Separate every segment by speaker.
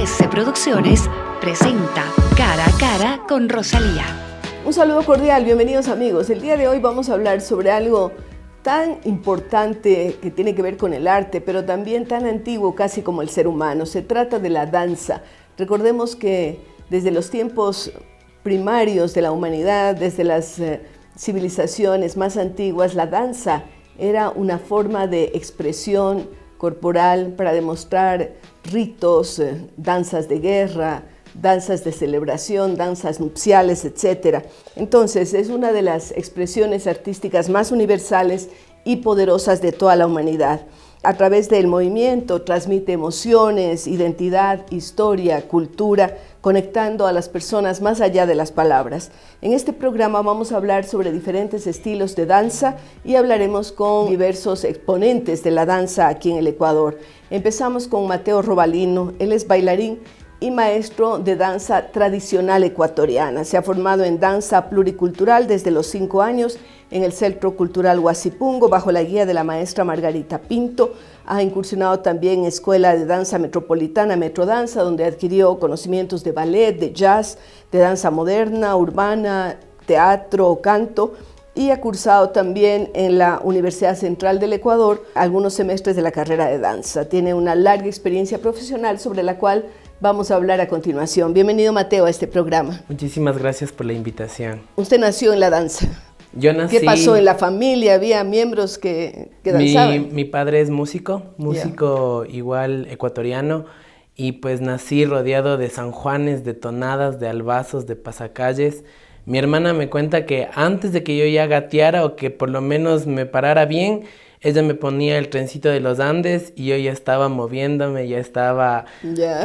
Speaker 1: AS Producciones presenta Cara a Cara con Rosalía.
Speaker 2: Un saludo cordial, bienvenidos amigos. El día de hoy vamos a hablar sobre algo tan importante que tiene que ver con el arte, pero también tan antiguo casi como el ser humano. Se trata de la danza. Recordemos que desde los tiempos primarios de la humanidad, desde las civilizaciones más antiguas, la danza era una forma de expresión corporal para demostrar ritos, danzas de guerra, danzas de celebración, danzas nupciales, etc. Entonces, es una de las expresiones artísticas más universales y poderosas de toda la humanidad. A través del movimiento transmite emociones, identidad, historia, cultura, conectando a las personas más allá de las palabras. En este programa vamos a hablar sobre diferentes estilos de danza y hablaremos con diversos exponentes de la danza aquí en el Ecuador. Empezamos con Mateo Robalino. Él es bailarín y maestro de danza tradicional ecuatoriana. Se ha formado en danza pluricultural desde los 5 años en el Centro Cultural Huasipungo bajo la guía de la maestra Margarita Pinto. Ha incursionado también en Escuela de Danza Metropolitana, Metrodanza, donde adquirió conocimientos de ballet, de jazz, de danza moderna, urbana, teatro, canto, y ha cursado también en la Universidad Central del Ecuador algunos semestres de la carrera de danza. Tiene una larga experiencia profesional sobre la cual vamos a hablar a continuación. Bienvenido, Mateo, a este programa.
Speaker 3: Muchísimas gracias por la invitación.
Speaker 2: Usted nació en la danza.
Speaker 3: Yo nací...
Speaker 2: ¿Qué pasó en la familia? ¿Había miembros que danzaban?
Speaker 3: Mi padre es músico igual ecuatoriano, y pues nací rodeado de sanjuanes, de tonadas, de albazos, de pasacalles. Mi hermana me cuenta que antes de que yo ya gateara o que por lo menos me parara bien, ella me ponía el trencito de los Andes y yo ya estaba moviéndome, ya estaba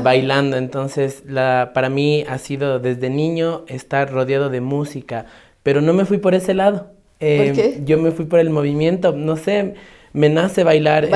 Speaker 3: bailando. Entonces, para mí ha sido desde niño estar rodeado de música, pero no me fui por ese lado.
Speaker 2: ¿Por qué?
Speaker 3: Yo me fui por el movimiento, no sé, me nace bailar.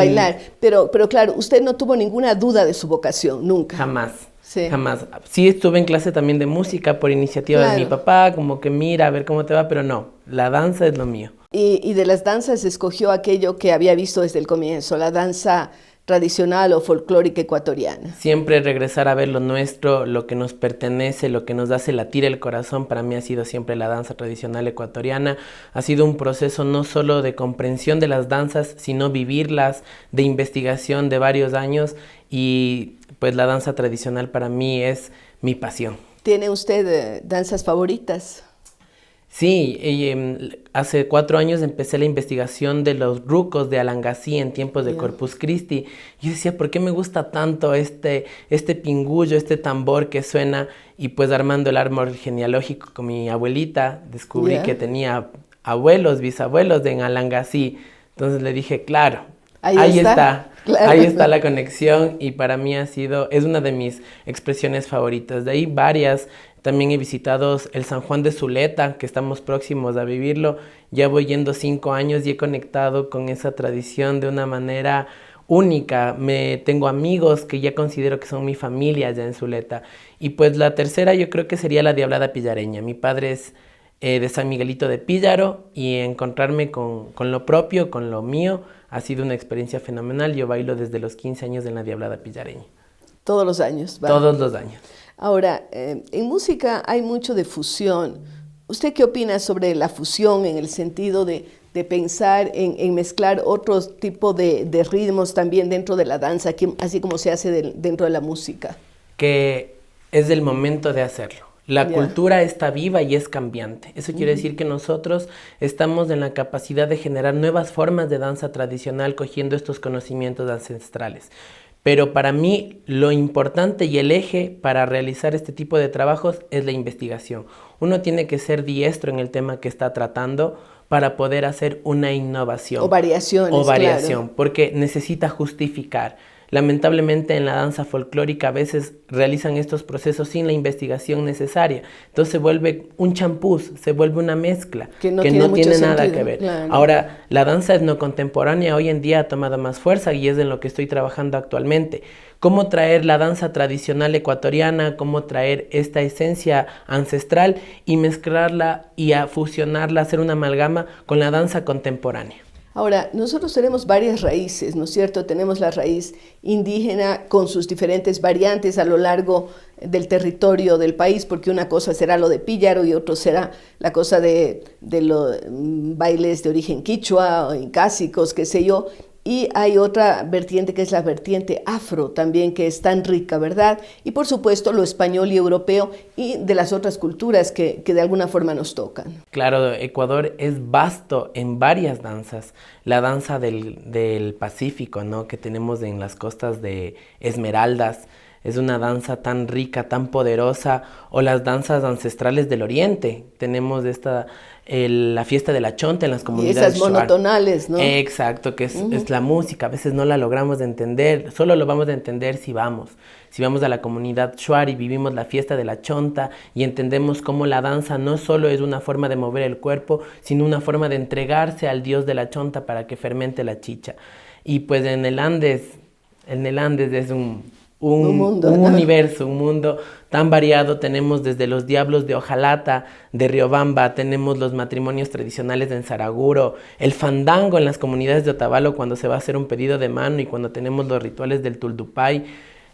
Speaker 2: Pero claro, usted no tuvo ninguna duda de su vocación, nunca.
Speaker 3: Jamás.
Speaker 2: Sí.
Speaker 3: Jamás. Sí estuve en clase también de música por iniciativa de mi papá, como que mira, a ver cómo te va, pero no, la danza es lo mío.
Speaker 2: Y de las danzas escogió aquello que había visto desde el comienzo, la danza tradicional o folclórica ecuatoriana.
Speaker 3: Siempre regresar a ver lo nuestro, lo que nos pertenece, lo que nos hace latir el corazón. Para mí ha sido siempre la danza tradicional ecuatoriana. Ha sido un proceso no solo de comprensión de las danzas, sino vivirlas, de investigación de varios años, y pues la danza tradicional para mí es mi pasión.
Speaker 2: ¿Tiene usted danzas favoritas?
Speaker 3: Sí, hace 4 años empecé la investigación de los rucos de Alangasí en tiempos de Corpus Christi. Yo decía, ¿por qué me gusta tanto este pingullo, este tambor que suena? Y pues armando el árbol genealógico con mi abuelita, descubrí que tenía abuelos, bisabuelos en Alangasí. Entonces le dije, claro, ahí está. Claro. Ahí está la conexión, y para mí es una de mis expresiones favoritas. De ahí varias. También he visitado el San Juan de Zuleta, que estamos próximos a vivirlo. Ya voy yendo 5 años y he conectado con esa tradición de una manera única. Tengo amigos que ya considero que son mi familia allá en Zuleta. Y pues la tercera yo creo que sería la Diablada Pillareña. Mi padre es de San Miguelito de Píllaro, y encontrarme con lo propio, con lo mío, ha sido una experiencia fenomenal. Yo bailo desde los 15 años en la Diablada Pillareña.
Speaker 2: Todos los años, ¿vale?
Speaker 3: Todos los años.
Speaker 2: Ahora, en música hay mucho de fusión. ¿Usted qué opina sobre la fusión en el sentido de pensar en mezclar otro tipo de ritmos también dentro de la danza, así como se hace dentro de la música?
Speaker 3: Que es el momento de hacerlo. La cultura está viva y es cambiante. Eso quiere decir que nosotros estamos en la capacidad de generar nuevas formas de danza tradicional cogiendo estos conocimientos ancestrales. Pero para mí lo importante y el eje para realizar este tipo de trabajos es la investigación. Uno tiene que ser diestro en el tema que está tratando para poder hacer una innovación.
Speaker 2: O variaciones, claro.
Speaker 3: Porque necesita justificar. Lamentablemente en la danza folclórica a veces realizan estos procesos sin la investigación necesaria. Entonces se vuelve un champús, se vuelve una mezcla que no tiene nada que ver. Claro. Ahora, la danza etnocontemporánea hoy en día ha tomado más fuerza y es en lo que estoy trabajando actualmente. Cómo traer la danza tradicional ecuatoriana, cómo traer esta esencia ancestral y mezclarla y a fusionarla, hacer una amalgama con la danza contemporánea.
Speaker 2: Ahora, nosotros tenemos varias raíces, ¿no es cierto? Tenemos la raíz indígena con sus diferentes variantes a lo largo del territorio del país, porque una cosa será lo de Píllaro y otro será la cosa de los bailes de origen quichua o incásicos, qué sé yo. Y hay otra vertiente que es la vertiente afro también, que es tan rica, ¿verdad? Y por supuesto lo español y europeo y de las otras culturas que de alguna forma nos tocan.
Speaker 3: Claro, Ecuador es vasto en varias danzas. La danza del Pacífico, ¿no? Que tenemos en las costas de Esmeraldas. Es una danza tan rica, tan poderosa. O las danzas ancestrales del Oriente. Tenemos la fiesta de la chonta en las comunidades.
Speaker 2: Y esas monotonales, ¿no?
Speaker 3: Exacto, que es la música. A veces no la logramos de entender. Solo lo vamos a entender si vamos. Si vamos a la comunidad Shuar y vivimos la fiesta de la chonta y entendemos cómo la danza no solo es una forma de mover el cuerpo, sino una forma de entregarse al dios de la chonta para que fermente la chicha. Y pues en el Andes es un
Speaker 2: mundo,
Speaker 3: un
Speaker 2: ¿no?
Speaker 3: universo, un mundo tan variado. Tenemos desde los diablos de Ojalata, de Riobamba, tenemos los matrimonios tradicionales en Saraguro, el fandango en las comunidades de Otavalo cuando se va a hacer un pedido de mano y cuando tenemos los rituales del Tuldupay,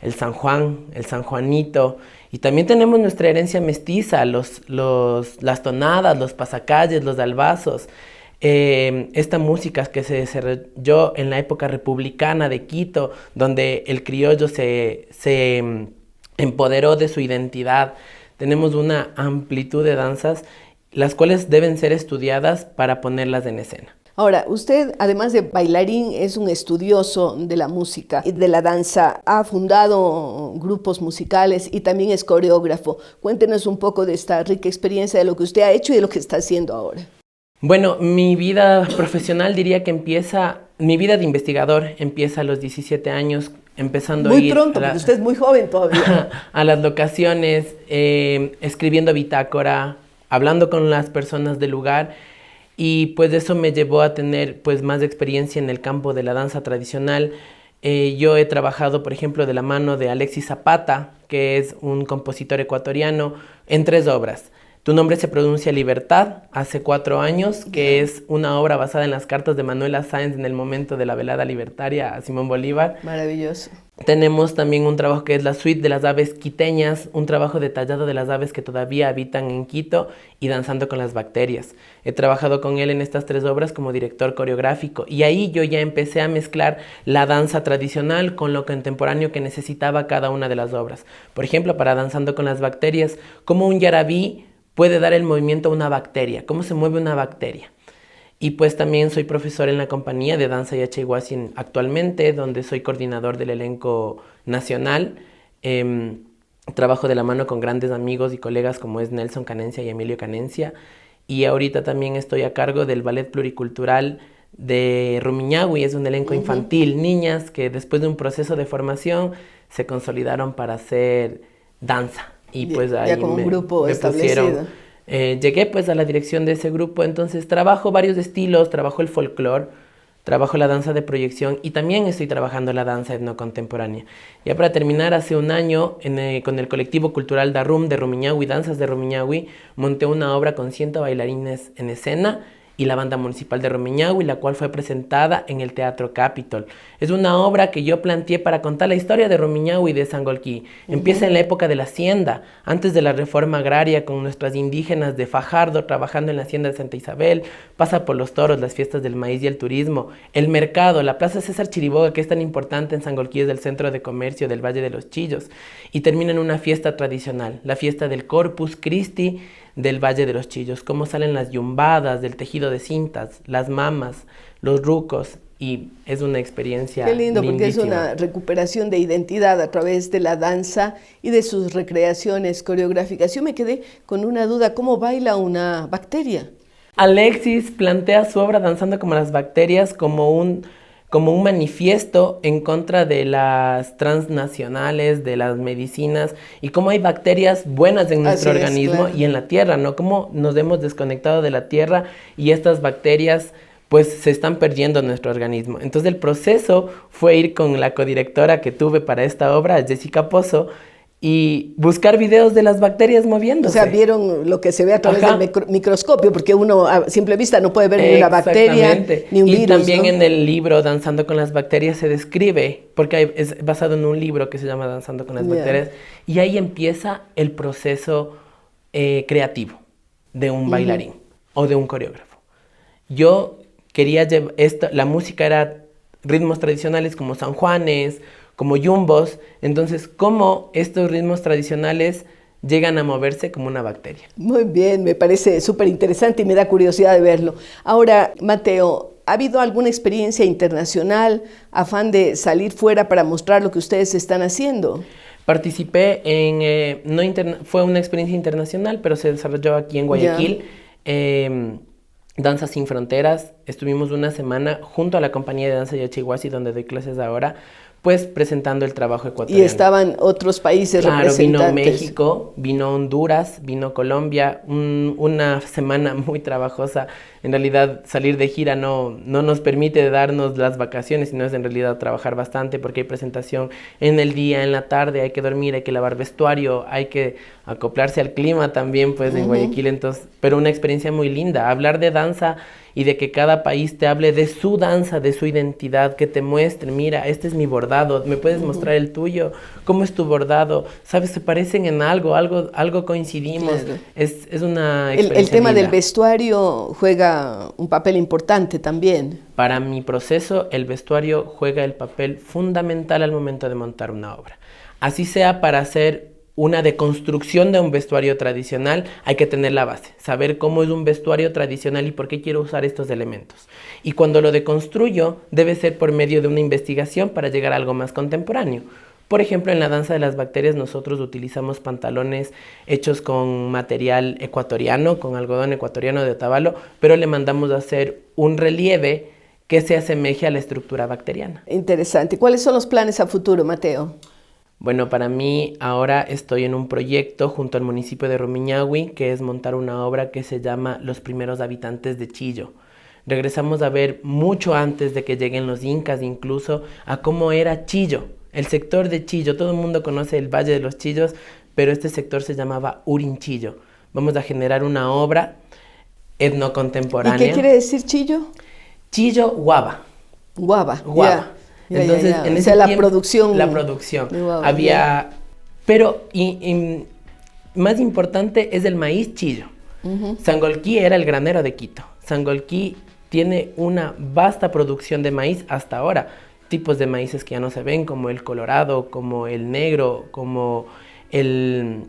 Speaker 3: el San Juan, el San Juanito, y también tenemos nuestra herencia mestiza, las tonadas, los pasacalles, los albazos. Esta música que se desarrolló en la época republicana de Quito, donde el criollo se empoderó de su identidad. Tenemos una amplitud de danzas, las cuales deben ser estudiadas para ponerlas en escena.
Speaker 2: Ahora, usted, además de bailarín, es un estudioso de la música y de la danza. Ha fundado grupos musicales y también es coreógrafo. Cuéntenos un poco de esta rica experiencia de lo que usted ha hecho y de lo que está haciendo ahora.
Speaker 3: Bueno, mi vida profesional diría que mi vida de investigador empieza a los 17 años, empezando a ir
Speaker 2: muy pronto, porque usted es muy joven todavía.
Speaker 3: a las locaciones, escribiendo bitácora, hablando con las personas del lugar, y pues eso me llevó a tener pues más experiencia en el campo de la danza tradicional. Yo he trabajado, por ejemplo, de la mano de Alexis Zapata, que es un compositor ecuatoriano, en 3 obras. Tu nombre se pronuncia Libertad, hace 4 años, que es una obra basada en las cartas de Manuela Sáenz en el momento de la velada libertaria a Simón Bolívar.
Speaker 2: Maravilloso.
Speaker 3: Tenemos también un trabajo que es la suite de las aves quiteñas, un trabajo detallado de las aves que todavía habitan en Quito y danzando con las bacterias. He trabajado con él en estas 3 obras como director coreográfico y ahí yo ya empecé a mezclar la danza tradicional con lo contemporáneo que necesitaba cada una de las obras. Por ejemplo, para Danzando con las bacterias, como un yarabí puede dar el movimiento a una bacteria, cómo se mueve una bacteria. Y pues también soy profesor en la compañía de danza Yachaywasi actualmente, donde soy coordinador del elenco nacional. Trabajo de la mano con grandes amigos y colegas como es Nelson Canencia y Emilio Canencia. Y ahorita también estoy a cargo del ballet pluricultural de Rumiñahui. Es un elenco infantil, niñas que después de un proceso de formación se consolidaron para hacer danza. Y pues ahí
Speaker 2: ya como un grupo establecido.
Speaker 3: Llegué pues a la dirección de ese grupo, entonces trabajo varios estilos, trabajo el folclore, trabajo la danza de proyección y también estoy trabajando la danza etnocontemporánea. Ya para terminar, hace un año con el colectivo cultural Darum de Rumiñahui, Danzas de Rumiñahui, monté una obra con 100 bailarines en escena y la banda municipal de Rumiñahui, la cual fue presentada en el Teatro Capitol. Es una obra que yo planteé para contar la historia de Rumiñahui y de Sangolquí. Empieza en la época de la hacienda, antes de la reforma agraria, con nuestras indígenas de Fajardo trabajando en la hacienda de Santa Isabel, pasa por los toros, las fiestas del maíz y el turismo, el mercado, la Plaza César Chiriboga, que es tan importante en Sangolquí, es el centro de comercio del Valle de los Chillos, y termina en una fiesta tradicional, la fiesta del Corpus Christi del Valle de los Chillos, cómo salen las yumbadas del tejido de cintas, las mamas, los rucos, y es una experiencia
Speaker 2: Qué lindo, porque
Speaker 3: lindísima.
Speaker 2: es una recuperación de identidad a través de la danza y de sus recreaciones coreográficas. Yo me quedé con una duda, ¿cómo baila una bacteria?
Speaker 3: Alexis plantea su obra Danzando como las bacterias como un manifiesto en contra de las transnacionales, de las medicinas y cómo hay bacterias buenas en nuestro organismo, claro, y en la tierra, ¿no? Cómo nos hemos desconectado de la tierra y estas bacterias pues se están perdiendo en nuestro organismo. Entonces el proceso fue ir con la codirectora que tuve para esta obra, Jessica Pozo, y buscar videos de las bacterias moviéndose.
Speaker 2: O sea, vieron lo que se ve a través
Speaker 3: Ajá.
Speaker 2: del microscopio, porque uno a simple vista no puede ver ni una bacteria, ni un virus.
Speaker 3: Y también,
Speaker 2: ¿no?
Speaker 3: en el libro Danzando con las Bacterias se describe, porque es basado en un libro que se llama Danzando con las Bacterias, y ahí empieza el proceso creativo de un bailarín o de un coreógrafo. Yo quería llevar la música era ritmos tradicionales como sanjuanes, como yumbos. Entonces, ¿cómo estos ritmos tradicionales llegan a moverse como una bacteria?
Speaker 2: Muy bien, me parece súper interesante y me da curiosidad de verlo. Ahora, Mateo, ¿ha habido alguna experiencia internacional, afán de salir fuera para mostrar lo que ustedes están haciendo?
Speaker 3: Participé fue una experiencia internacional, pero se desarrolló aquí en Guayaquil. Danza Sin Fronteras. Estuvimos una semana junto a la compañía de danza Yachihuasi, donde doy clases ahora, pues presentando el trabajo ecuatoriano.
Speaker 2: Y estaban otros países representantes.
Speaker 3: Vino México, vino Honduras, vino Colombia, una semana muy trabajosa. En realidad, salir de gira no nos permite darnos las vacaciones, sino es en realidad trabajar bastante, porque hay presentación en el día, en la tarde, hay que dormir, hay que lavar vestuario, hay que acoplarse al clima también, pues, en Guayaquil. Entonces, pero una experiencia muy linda. Hablar de danza y de que cada país te hable de su danza, de su identidad, que te muestre, mira, este es mi bordado, ¿me puedes mostrar el tuyo? ¿Cómo es tu bordado? ¿Sabes? Se parecen en algo coincidimos. Claro. Es una experiencia
Speaker 2: el tema
Speaker 3: linda.
Speaker 2: del vestuario juega un papel importante también.
Speaker 3: Para mi proceso, el vestuario juega el papel fundamental al momento de montar una obra. Así sea para hacer una deconstrucción de un vestuario tradicional, hay que tener la base, saber cómo es un vestuario tradicional y por qué quiero usar estos elementos. Y cuando lo deconstruyo, debe ser por medio de una investigación para llegar a algo más contemporáneo. Por ejemplo, en la danza de las bacterias nosotros utilizamos pantalones hechos con material ecuatoriano, con algodón ecuatoriano de Otavalo, pero le mandamos a hacer un relieve que se asemeje a la estructura bacteriana.
Speaker 2: Interesante. ¿Cuáles son los planes a futuro, Mateo?
Speaker 3: Bueno, para mí ahora estoy en un proyecto junto al municipio de Rumiñahui, que es montar una obra que se llama Los primeros habitantes de Chillo. Regresamos a ver mucho antes de que lleguen los incas, incluso a cómo era Chillo, el sector de Chillo. Todo el mundo conoce el Valle de los Chillos, pero este sector se llamaba Urinchillo. Vamos a generar una obra etnocontemporánea.
Speaker 2: ¿Y qué quiere decir Chillo?
Speaker 3: Chillo, guava.
Speaker 2: Guava.
Speaker 3: Guava. Entonces, en ese
Speaker 2: la
Speaker 3: tiempo,
Speaker 2: producción.
Speaker 3: La producción.
Speaker 2: Wow,
Speaker 3: había, pero más importante es el maíz chillo. Sangolquí era el granero de Quito. Sangolquí tiene una vasta producción de maíz hasta ahora. Tipos de maíces que ya no se ven, como el colorado, como el negro, como el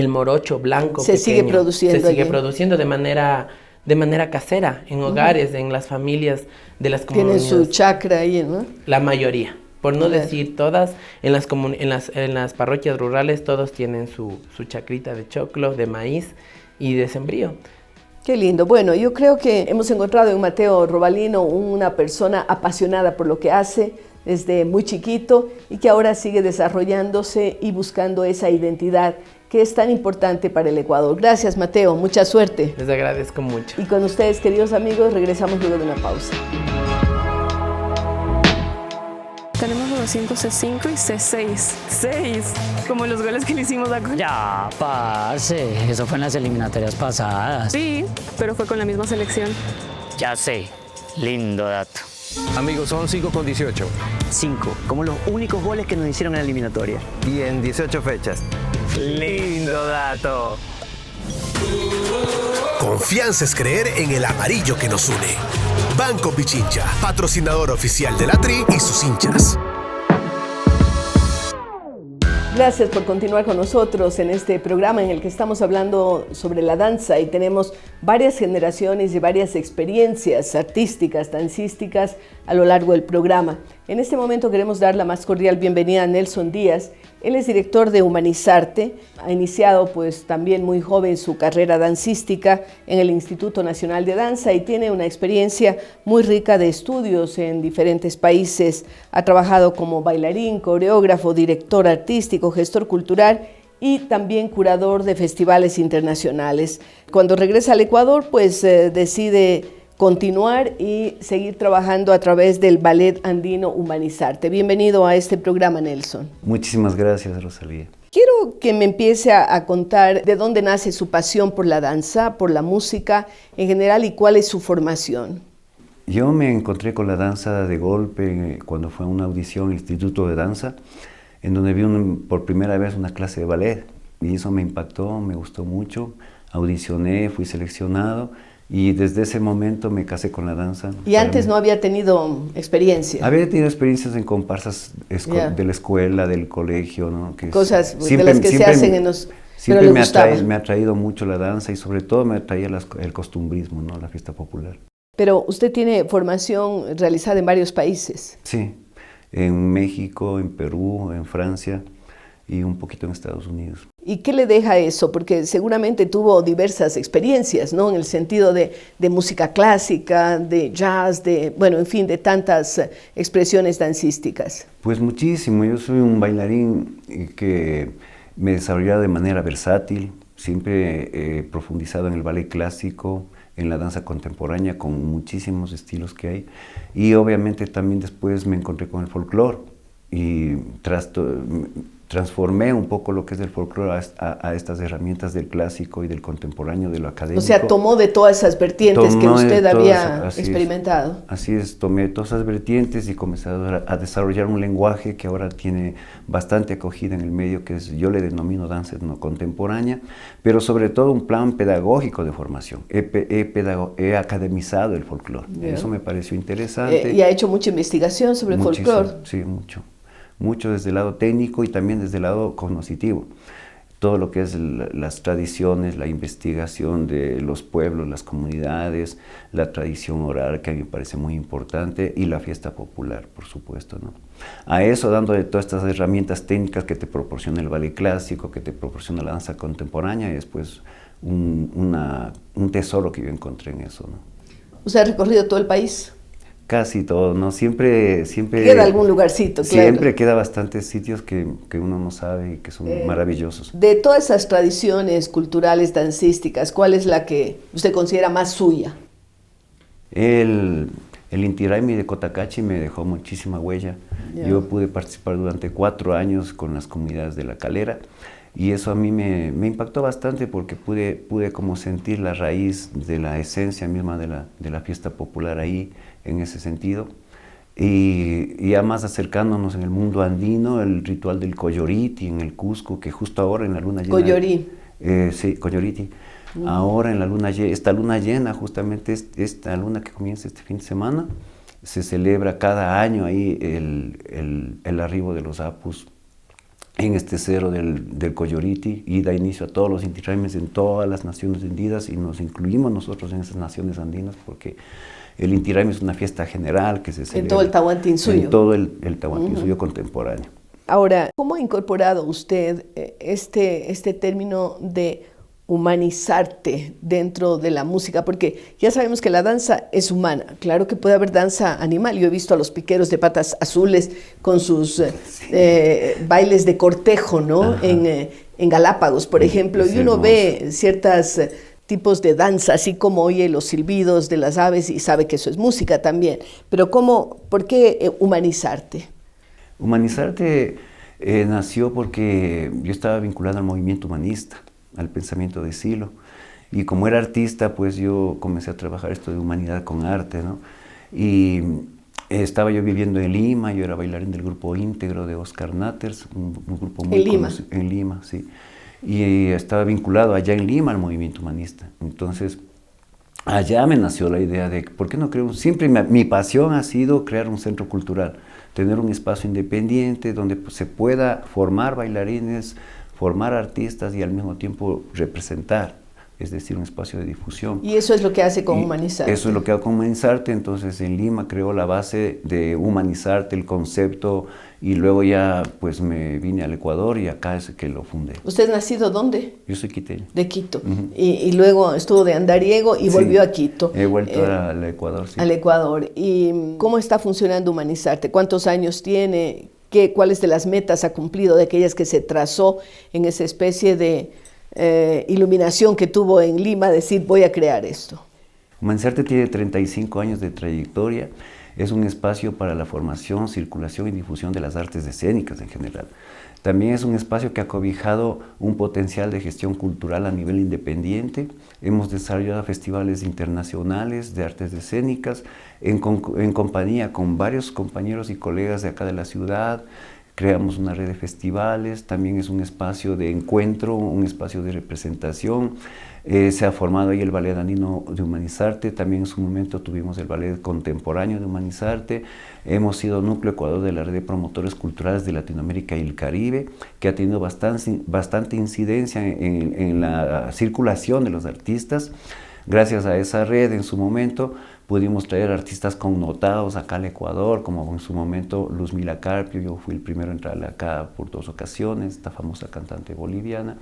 Speaker 3: morocho blanco.
Speaker 2: Se sigue produciendo.
Speaker 3: Se sigue produciendo de manera casera, en hogares, en las familias de las comunidades.
Speaker 2: Tienen su chacra ahí, ¿no?
Speaker 3: La mayoría, por no decir todas, en las parroquias rurales todos tienen su chacrita de choclo, de maíz y de sembrío.
Speaker 2: Qué lindo. Bueno, yo creo que hemos encontrado en Mateo Robalino una persona apasionada por lo que hace desde muy chiquito y que ahora sigue desarrollándose y buscando esa identidad que es tan importante para el Ecuador. Gracias, Mateo. Mucha suerte.
Speaker 3: Les agradezco mucho.
Speaker 2: Y con ustedes, queridos amigos, regresamos luego de una pausa.
Speaker 4: Tenemos 900 C5 y C6. 6, como los goles que le hicimos a Colombia.
Speaker 5: Ya, parce, eso fue en las eliminatorias pasadas.
Speaker 4: Sí, pero fue con la misma selección.
Speaker 5: Ya sé, lindo dato.
Speaker 6: Amigos, son 5 con 18.
Speaker 7: 5, como los únicos goles que nos hicieron en la eliminatoria.
Speaker 6: Y en 18 fechas.
Speaker 7: Lindo dato.
Speaker 8: Confianza es creer en el amarillo que nos une. Banco Pichincha, patrocinador oficial de la Tri y sus hinchas.
Speaker 2: Gracias por continuar con nosotros en este programa en el que estamos hablando sobre la danza y tenemos varias generaciones y varias experiencias artísticas, dancísticas a lo largo del programa. En este momento queremos dar la más cordial bienvenida a Nelson Díaz. Él es director de Humanizarte, ha iniciado pues también muy joven su carrera dancística en el Instituto Nacional de Danza y tiene una experiencia muy rica de estudios en diferentes países. Ha trabajado como bailarín, coreógrafo, director artístico, gestor cultural y también curador de festivales internacionales. Cuando regresa al Ecuador, pues decide continuar y seguir trabajando a través del Ballet Andino Humanizarte. Bienvenido a este programa, Nelson.
Speaker 9: Muchísimas gracias, Rosalía.
Speaker 2: Quiero que me empiece a contar de dónde nace su pasión por la danza, por la música en general y cuál es su formación.
Speaker 9: Yo me encontré con la danza de golpe cuando fue a una audición al Instituto de Danza, en donde vi por primera vez una clase de ballet y eso me impactó, me gustó mucho. Audicioné, fui seleccionado y desde ese momento me casé con la danza.
Speaker 2: ¿Y antes no había tenido experiencia?
Speaker 9: Había tenido experiencias en comparsas de la escuela, del colegio, ¿no? Que
Speaker 2: cosas de las que se hacen en los...
Speaker 9: Siempre me ha traído mucho la danza y sobre todo me atraía el costumbrismo, ¿no? La fiesta popular.
Speaker 2: Pero usted tiene formación realizada en varios países.
Speaker 9: Sí, en México, en Perú, en Francia y un poquito en Estados Unidos.
Speaker 2: ¿Y qué le deja eso? Porque seguramente tuvo diversas experiencias, ¿no? En el sentido de música clásica, de jazz, bueno, en fin, de tantas expresiones dancísticas.
Speaker 9: Pues muchísimo. Yo soy un bailarín que me he desarrollado de manera versátil. Siempre he profundizado en el ballet clásico, en la danza contemporánea, con muchísimos estilos que hay. Y obviamente también después me encontré con el folclore y transformé un poco lo que es el folclore a estas herramientas del clásico y del contemporáneo, de lo académico.
Speaker 2: O sea, tomó de todas esas vertientes que usted había experimentado.
Speaker 9: Así es, tomé todas esas vertientes y comencé a desarrollar un lenguaje que ahora tiene bastante acogida en el medio, que yo le denomino danza contemporánea, pero sobre todo un plan pedagógico de formación. He academizado el folclore. Eso me pareció interesante.
Speaker 2: ¿Y ha hecho mucha investigación sobre el folclore?
Speaker 9: Sí, mucho. Mucho desde el lado técnico y también desde el lado cognitivo. Todo lo que es las tradiciones, la investigación de los pueblos, las comunidades, la tradición oral, que a mí me parece muy importante, y la fiesta popular, por supuesto, ¿no? A eso, dándole todas estas herramientas técnicas que te proporciona el ballet clásico, que te proporciona la danza contemporánea, y después un tesoro que yo encontré en eso, ¿no?
Speaker 2: ¿Usted ha recorrido todo el país?
Speaker 9: Casi todo, ¿no? Siempre
Speaker 2: queda algún lugarcito, claro.
Speaker 9: Siempre queda bastantes sitios que uno no sabe y que son maravillosos.
Speaker 2: De todas esas tradiciones culturales dancísticas, ¿cuál es la que usted considera más suya?
Speaker 9: El Inti Raymi de Cotacachi me dejó muchísima huella. Yo pude participar durante 4 años con las comunidades de La Calera y eso a mí me impactó bastante porque pude como sentir la raíz de la esencia misma de la fiesta popular ahí, en ese sentido. Y ya más acercándonos en el mundo andino, el ritual del Coyoriti en el Cusco, que justo ahora en la luna llena...
Speaker 2: Coyorí.
Speaker 9: Sí, Coyoriti. Ahora en la luna llena, esta luna llena, justamente esta luna que comienza este fin de semana, se celebra cada año ahí el arribo de los apus en este cerro del Coyoriti y da inicio a todos los Inti Raymis en todas las naciones andinas y nos incluimos nosotros en esas naciones andinas porque el Inti Raymi es una fiesta general que se celebra
Speaker 2: en todo el Tahuantinsuyo.
Speaker 9: En todo el Tahuantinsuyo contemporáneo.
Speaker 2: Ahora, ¿cómo ha incorporado usted este término de humanizarte ddentro de la música? Porque ya sabemos que la danza es humana. Claro que puede haber danza animal. Yo he visto a los piqueros de patas azules con sus bailes de cortejo, ¿no? En Galápagos, por ejemplo, y uno ve ciertas tipos de danza, así como oye los silbidos de las aves y sabe que eso es música también. Pero ¿por qué humanizarte?
Speaker 9: Humanizarte nació porque yo estaba vinculado al movimiento humanista, al pensamiento de Silo. Y como era artista, pues yo comencé a trabajar esto de humanidad con arte, ¿no? Y estaba yo viviendo en Lima, yo era bailarín del grupo Íntegro de Oscar Natters, un grupo muy conocido. En Lima, sí. Y estaba vinculado allá en Lima al movimiento humanista. Entonces, allá me nació la idea de, ¿por qué no creo? Siempre mi pasión ha sido crear un centro cultural, tener un espacio independiente donde se pueda formar bailarines, formar artistas y al mismo tiempo representar, es decir, un espacio de difusión.
Speaker 2: Y eso es lo que hace con Humanizarte.
Speaker 9: Eso es lo que hago con Humanizarte. Entonces en Lima creó la base de Humanizarte, el concepto, y luego ya pues me vine al Ecuador y acá es que lo fundé.
Speaker 2: ¿Usted es nacido dónde?
Speaker 9: Yo soy quiteño.
Speaker 2: De Quito. Y luego estuvo de andariego y volvió a Quito.
Speaker 9: He vuelto al Ecuador, sí.
Speaker 2: Al Ecuador. ¿Y cómo está funcionando Humanizarte? ¿Cuántos años tiene? ¿Cuáles de las metas ha cumplido de aquellas que se trazó en esa especie de iluminación que tuvo en Lima, decir voy a crear esto?
Speaker 9: Humanizarte tiene 35 años de trayectoria. es un espacio para la formación, circulación y difusión de las artes escénicas en general. También es un espacio que ha cobijado un potencial de gestión cultural a nivel independiente. Hemos desarrollado festivales internacionales de artes escénicas en compañía con varios compañeros y colegas de acá de la ciudad. Creamos una red de festivales, también es un espacio de encuentro, un espacio de representación. Se ha formado ahí el Ballet Andino de Humanizarte, también en su momento tuvimos el Ballet Contemporáneo de Humanizarte. Hemos sido núcleo Ecuador de la red de promotores culturales de Latinoamérica y el Caribe, que ha tenido bastante incidencia en la circulación de los artistas. Gracias a esa red, en su momento, pudimos traer artistas connotados acá al Ecuador, como en su momento Luzmila Carpio. Yo fui el primero en entrarle acá por 2 ocasiones, esta famosa cantante boliviana.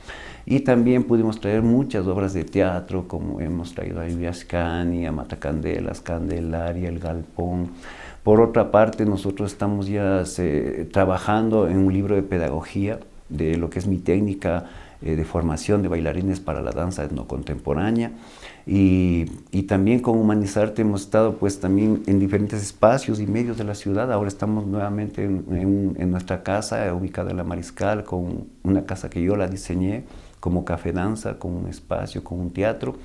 Speaker 9: Y también pudimos traer muchas obras de teatro, como hemos traído a Lluvia Ascani, a Matacandelas, Candelaria, El Galpón. Por otra parte, nosotros estamos ya trabajando en un libro de pedagogía de lo que es mi técnica de formación de bailarines para la danza etnocontemporánea. Y también con Humanizarte hemos estado pues también en diferentes espacios y medios de la ciudad. Ahora estamos nuevamente en nuestra casa, ubicada en La Mariscal, con una casa que yo la diseñé como café danza, con un espacio, con un teatro.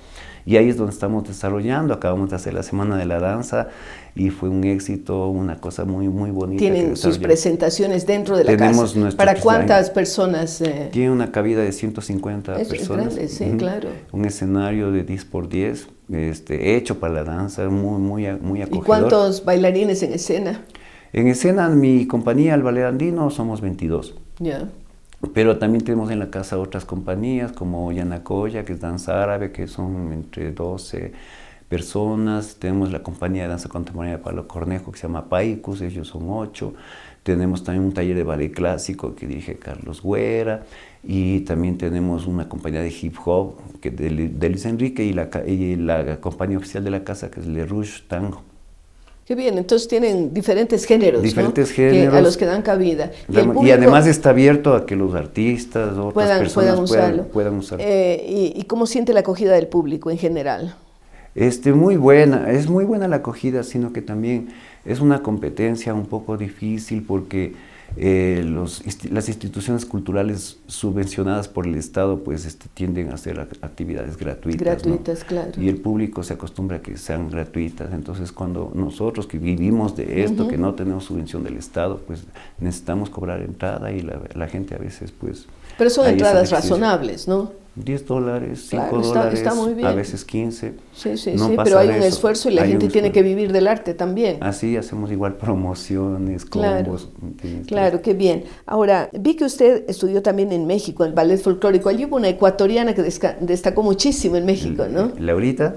Speaker 9: Y ahí es donde estamos desarrollando. Acabamos de hacer la Semana de la Danza y fue un éxito, una cosa muy, muy bonita.
Speaker 2: ¿Tienen sus presentaciones dentro de la
Speaker 9: Tenemos
Speaker 2: casa? ¿Para cuántas personas?
Speaker 9: Tiene una cabida de 150 personas.
Speaker 2: Es grande, sí, claro.
Speaker 9: Un escenario de 10 por 10, hecho para la danza, muy acogedor.
Speaker 2: ¿Y cuántos bailarines en escena?
Speaker 9: En escena, mi compañía, el Ballet Andino, somos 22.
Speaker 2: Ya.
Speaker 9: Pero también tenemos en la casa otras compañías como Yanacoya, que es danza árabe, que son entre 12 personas. Tenemos la compañía de danza contemporánea de Pablo Cornejo, que se llama Paicus, ellos son 8. Tenemos también un taller de ballet clásico que dirige Carlos Güera. Y también tenemos una compañía de hip hop de Luis Enrique y la compañía oficial de la casa, que es Le Rouge Tango.
Speaker 2: Qué bien, entonces tienen diferentes géneros,
Speaker 9: diferentes
Speaker 2: ¿no?
Speaker 9: géneros,
Speaker 2: a los que dan cabida.
Speaker 9: Y además está abierto a que los artistas, otras personas puedan usarlo.
Speaker 2: ¿Y cómo siente la acogida del público en general?
Speaker 9: Muy buena, es muy buena la acogida, sino que también es una competencia un poco difícil porque las instituciones culturales subvencionadas por el Estado pues tienden a hacer actividades gratuitas.
Speaker 2: Gratuitas, ¿no? Claro.
Speaker 9: Y el público se acostumbra a que sean gratuitas. Entonces cuando nosotros que vivimos de esto, que no tenemos subvención del Estado, pues necesitamos cobrar entrada y la gente a veces pues...
Speaker 2: Pero son entradas razonables, ¿no?
Speaker 9: $10, $5,
Speaker 2: claro, está muy bien.
Speaker 9: A veces 15.
Speaker 2: Sí,
Speaker 9: no
Speaker 2: pero hay un esfuerzo y la gente tiene que vivir del arte también.
Speaker 9: Así hacemos igual promociones, combos.
Speaker 2: Claro, qué bien. Ahora, vi que usted estudió también en México, el ballet folclórico. Allí hubo una ecuatoriana que destacó muchísimo en México, ¿no?
Speaker 9: Laurita.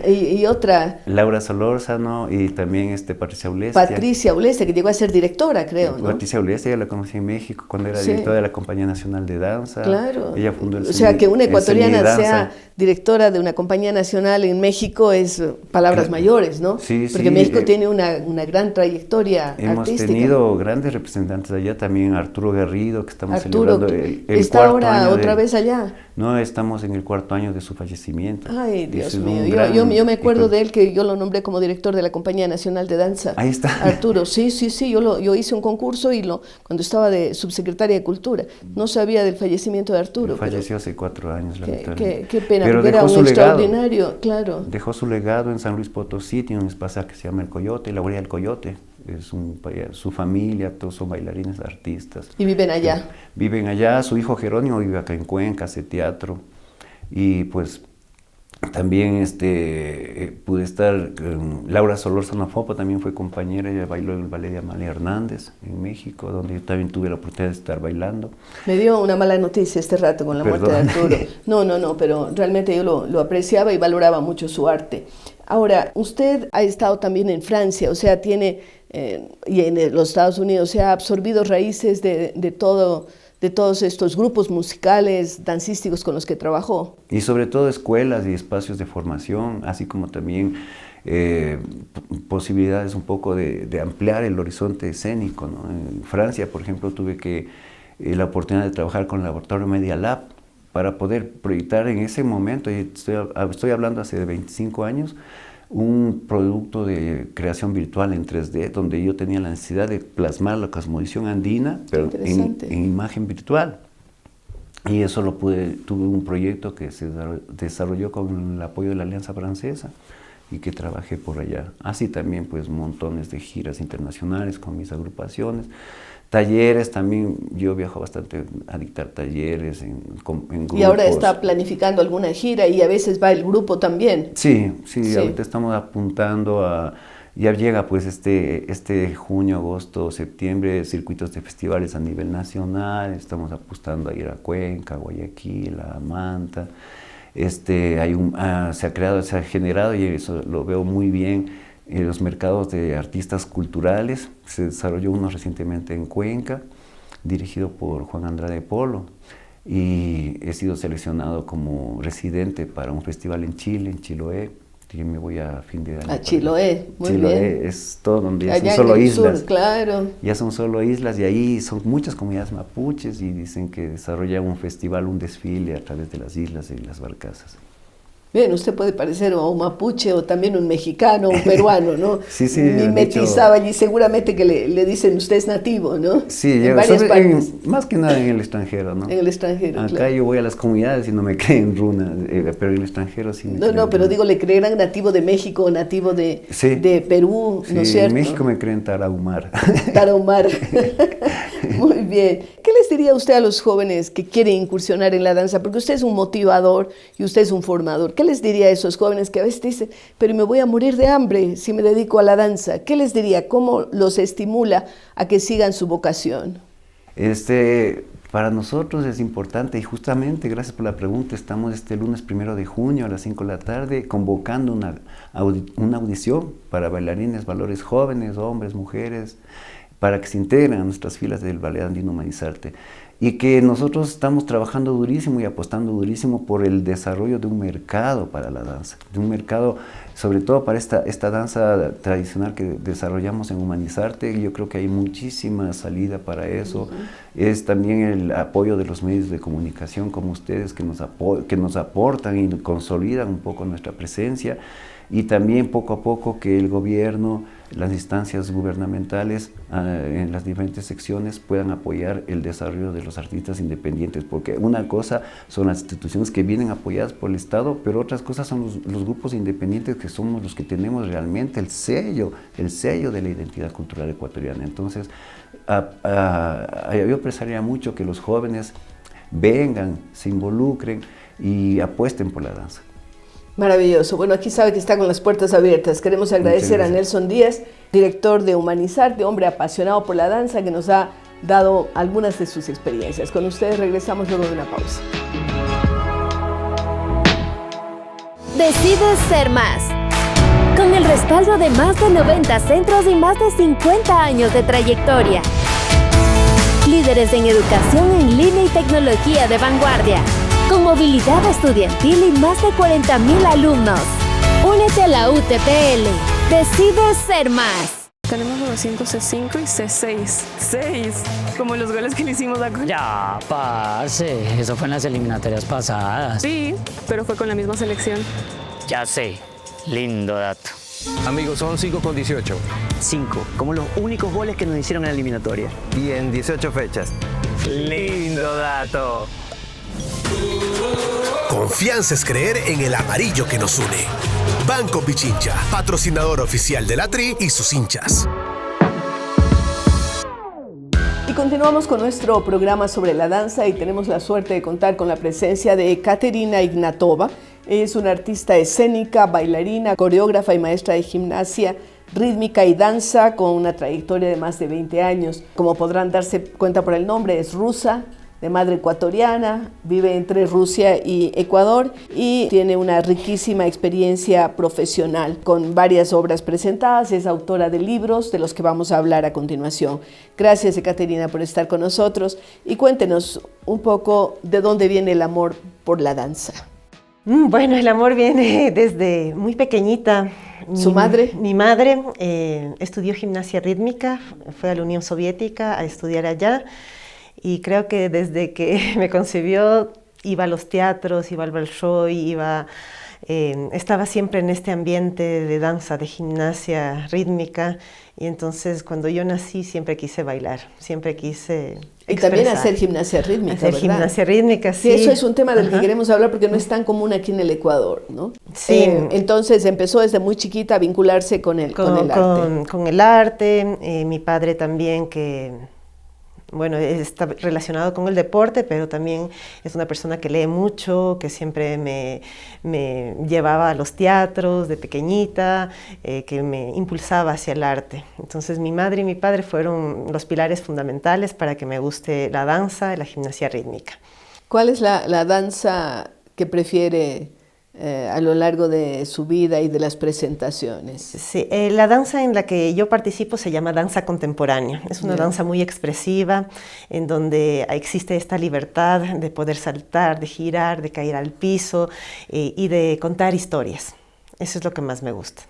Speaker 2: Y otra...
Speaker 9: Laura Solórzano y también Patricia Ulestia.
Speaker 2: Patricia Ulestia, que llegó a ser directora, creo, ¿no?
Speaker 9: Patricia Ulestia, yo la conocí en México cuando era directora de la Compañía Nacional de Danza.
Speaker 2: Claro.
Speaker 9: Ella fundó
Speaker 2: O sea, que una ecuatoriana sea directora de una compañía nacional en México es palabras mayores, ¿no?
Speaker 9: Sí,
Speaker 2: porque México tiene una gran trayectoria artística.
Speaker 9: Hemos tenido grandes representantes allá, también Arturo Garrido, que estamos
Speaker 2: Arturo,
Speaker 9: celebrando el
Speaker 2: ¿está
Speaker 9: cuarto
Speaker 2: ahora
Speaker 9: año
Speaker 2: otra vez allá?
Speaker 9: No, estamos en el 4º año de su fallecimiento.
Speaker 2: Ay, Dios mío, yo me acuerdo de él, que yo lo nombré como director de la Compañía Nacional de Danza.
Speaker 9: Ahí está.
Speaker 2: Arturo, sí, yo hice un concurso y cuando estaba de subsecretaria de Cultura, no sabía del fallecimiento de Arturo.
Speaker 9: Falleció hace 4 años, lamentablemente.
Speaker 2: Qué pena,
Speaker 9: pero
Speaker 2: porque era un extraordinario, claro.
Speaker 9: Dejó su legado en San Luis Potosí, tiene un espacio que se llama El Coyote, la Orilla del Coyote. Su familia, todos son bailarines, artistas.
Speaker 2: ¿Y viven allá?
Speaker 9: Viven allá, su hijo Jerónimo vive acá en Cuenca, hace teatro. Y pues también pude estar, Laura Solórzano Fopo también fue compañera, ella bailó en el ballet de Amalia Hernández en México, donde yo también tuve la oportunidad de estar bailando.
Speaker 2: Me dio una mala noticia este rato con la muerte de Arturo. No, pero realmente yo lo apreciaba y valoraba mucho su arte. Ahora, usted ha estado también en Francia, o sea, tiene, y en los Estados Unidos, se ha absorbido raíces de todos estos grupos musicales, dancísticos con los que trabajó.
Speaker 9: Y sobre todo escuelas y espacios de formación, así como también posibilidades un poco de ampliar el horizonte escénico, ¿no? En Francia, por ejemplo, tuve la oportunidad de trabajar con el laboratorio Media Lab para poder proyectar en ese momento, y estoy hablando hace 25 años, un producto de creación virtual en 3D, donde yo tenía la necesidad de plasmar la cosmovisión andina, pero en imagen virtual. Y eso tuve un proyecto que se desarrolló con el apoyo de la Alianza Francesa y que trabajé por allá. Así también pues montones de giras internacionales con mis agrupaciones. Talleres también, yo viajo bastante a dictar talleres en grupos.
Speaker 2: Y ahora está planificando alguna gira y a veces va el grupo también.
Speaker 9: Sí, ahorita estamos apuntando a, ya llega pues este junio, agosto, septiembre, circuitos de festivales a nivel nacional, estamos apostando a ir a Cuenca, Guayaquil, a Manta. Se ha generado, y eso lo veo muy bien, los mercados de artistas culturales. Se desarrolló uno recientemente en Cuenca, dirigido por Juan Andrade Polo, y he sido seleccionado como residente para un festival en Chile, en Chiloé, y me voy a fin de año.
Speaker 2: A Chiloé, muy
Speaker 9: Chiloé
Speaker 2: bien.
Speaker 9: es todo donde ya
Speaker 2: allá
Speaker 9: son solo
Speaker 2: en el
Speaker 9: islas.
Speaker 2: sur, claro.
Speaker 9: Ya son solo islas y ahí son muchas comunidades mapuches y dicen que desarrollan un festival, un desfile a través de las islas y las barcazas.
Speaker 2: Bien, usted puede parecer o un mapuche o también un mexicano, un peruano, ¿no?
Speaker 9: Sí,
Speaker 2: Mimetizaba allí, seguramente que le dicen usted es nativo, ¿no?
Speaker 9: Sí,
Speaker 2: en varias partes.
Speaker 9: más que nada en el extranjero, ¿no?
Speaker 2: En el extranjero,
Speaker 9: Acá
Speaker 2: claro.
Speaker 9: yo voy a las comunidades y no me creen runa, pero en el extranjero sí me creen
Speaker 2: pero
Speaker 9: runa.
Speaker 2: digo, le creerán nativo de México o nativo de Perú, ¿no es cierto?
Speaker 9: En México me creen tarahumar.
Speaker 2: Tarahumar. Muy bien. ¿Qué les diría usted a los jóvenes que quieren incursionar en la danza? Porque usted es un motivador y usted es un formador. ¿Qué les diría a esos jóvenes que a veces dicen, pero me voy a morir de hambre si me dedico a la danza? ¿Qué les diría? ¿Cómo los estimula a que sigan su vocación?
Speaker 9: Para nosotros es importante y justamente, gracias por la pregunta, estamos este lunes 1 de junio a las 5 de la tarde convocando una audición para bailarines, valores jóvenes, hombres, mujeres, para que se integren a nuestras filas del Ballet Andino Humanizarte. Y que nosotros estamos trabajando durísimo y apostando durísimo por el desarrollo de un mercado para la danza, de un mercado sobre todo para esta danza tradicional que desarrollamos en Humanizarte. Y yo creo que hay muchísima salida para eso. Es también el apoyo de los medios de comunicación como ustedes que nos aportan y consolidan un poco nuestra presencia. Y también poco a poco que el gobierno, las instancias gubernamentales en las diferentes secciones puedan apoyar el desarrollo de los artistas independientes, porque una cosa son las instituciones que vienen apoyadas por el Estado, pero otras cosas son los grupos independientes que somos los que tenemos realmente el sello de la identidad cultural ecuatoriana. Entonces, yo apreciaría mucho que los jóvenes vengan, se involucren y apuesten por la danza.
Speaker 2: Maravilloso. Bueno, aquí sabe que está con las puertas abiertas. Queremos agradecer a Nelson Díaz, director de Humanizarte, hombre apasionado por la danza, que nos ha dado algunas de sus experiencias. Con ustedes regresamos luego de una pausa.
Speaker 10: Decides ser más. Con el respaldo de más de 90 centros y más de 50 años de trayectoria. Líderes en educación en línea y tecnología de vanguardia. Con movilidad estudiantil y más de 40.000 alumnos. Únete a la UTPL. Decides ser más.
Speaker 4: Tenemos 900 C5 y C6. 6, como los goles que le hicimos a
Speaker 5: Ya, parce, eso fue en las eliminatorias pasadas.
Speaker 4: Sí, pero fue con la misma selección.
Speaker 5: Ya sé, lindo dato.
Speaker 6: Amigos, son 5 con 18.
Speaker 7: 5, como los únicos goles que nos hicieron en la eliminatoria.
Speaker 6: Y en 18 fechas.
Speaker 7: Lindo dato.
Speaker 8: Confianza es creer en el amarillo que nos une. Banco Pichincha, patrocinador oficial de la Tri y sus hinchas.
Speaker 2: Y continuamos con nuestro programa sobre la danza y tenemos la suerte de contar con la presencia de Katerina Ignatova. Es una artista escénica, bailarina, coreógrafa y maestra de gimnasia rítmica y danza con una trayectoria de más de 20 años. Como podrán darse cuenta por el nombre, es rusa, de madre ecuatoriana, vive entre Rusia y Ecuador y tiene una riquísima experiencia profesional con varias obras presentadas. Es autora de libros de los que vamos a hablar a continuación. Gracias, Ekaterina, por estar con nosotros y cuéntenos un poco de dónde viene el amor por la danza.
Speaker 11: Bueno, el amor viene desde muy pequeñita.
Speaker 2: ¿Su madre?
Speaker 11: Mi madre estudió gimnasia rítmica, fue a la Unión Soviética a estudiar allá. Y creo que desde que me concibió iba a los teatros, iba al Bolshoi, iba estaba siempre en este ambiente de danza, de gimnasia rítmica, y entonces cuando yo nací siempre quise bailar, siempre quise
Speaker 2: y también hacer gimnasia rítmica,
Speaker 11: hacer
Speaker 2: ¿verdad?
Speaker 11: Gimnasia rítmica, sí.
Speaker 2: Sí, eso es un tema del que queremos hablar porque no es tan común aquí en el Ecuador, ¿no?
Speaker 11: Sí.
Speaker 2: Entonces empezó desde muy chiquita a vincularse con el arte.
Speaker 11: Con el arte, mi padre también que... Bueno, está relacionado con el deporte, pero también es una persona que lee mucho, que siempre me llevaba a los teatros de pequeñita, que me impulsaba hacia el arte. Entonces mi madre y mi padre fueron los pilares fundamentales para que me guste la danza y la gimnasia rítmica.
Speaker 2: ¿Cuál es la danza que prefiere a lo largo de su vida y de las presentaciones?
Speaker 11: Sí, la danza en la que yo participo se llama danza contemporánea. Es una danza muy expresiva, en donde existe esta libertad de poder saltar, de girar, de caer al piso y de contar historias. Eso es lo que más me gusta.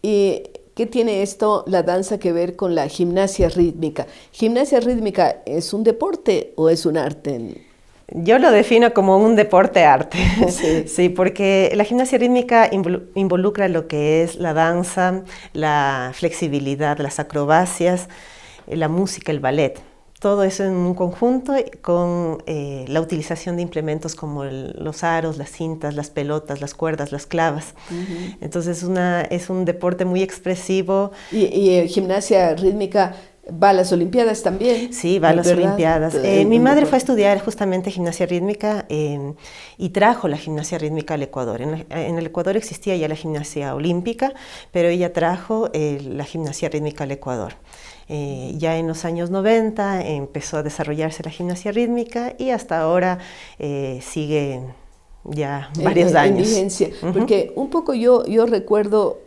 Speaker 2: ¿Y qué tiene esto, la danza, que ver con la gimnasia rítmica? ¿Gimnasia rítmica es un deporte o es un arte?
Speaker 11: Yo lo defino como un deporte-arte,
Speaker 2: sí.
Speaker 11: Sí, porque la gimnasia rítmica involucra lo que es la danza, la flexibilidad, las acrobacias, la música, el ballet. Todo eso en un conjunto con la utilización de implementos como los aros, las cintas, las pelotas, las cuerdas, las clavas. Entonces es un deporte muy expresivo.
Speaker 2: ¿Y gimnasia rítmica va a las Olimpiadas también?
Speaker 11: Sí, va a las Olimpiadas. Mi madre fue a estudiar justamente gimnasia rítmica y trajo la gimnasia rítmica al Ecuador. En el Ecuador existía ya la gimnasia olímpica, pero ella trajo la gimnasia rítmica al Ecuador. Ya en los años 90 empezó a desarrollarse la gimnasia rítmica y hasta ahora sigue ya varios años.
Speaker 2: En vigencia. Porque un poco yo recuerdo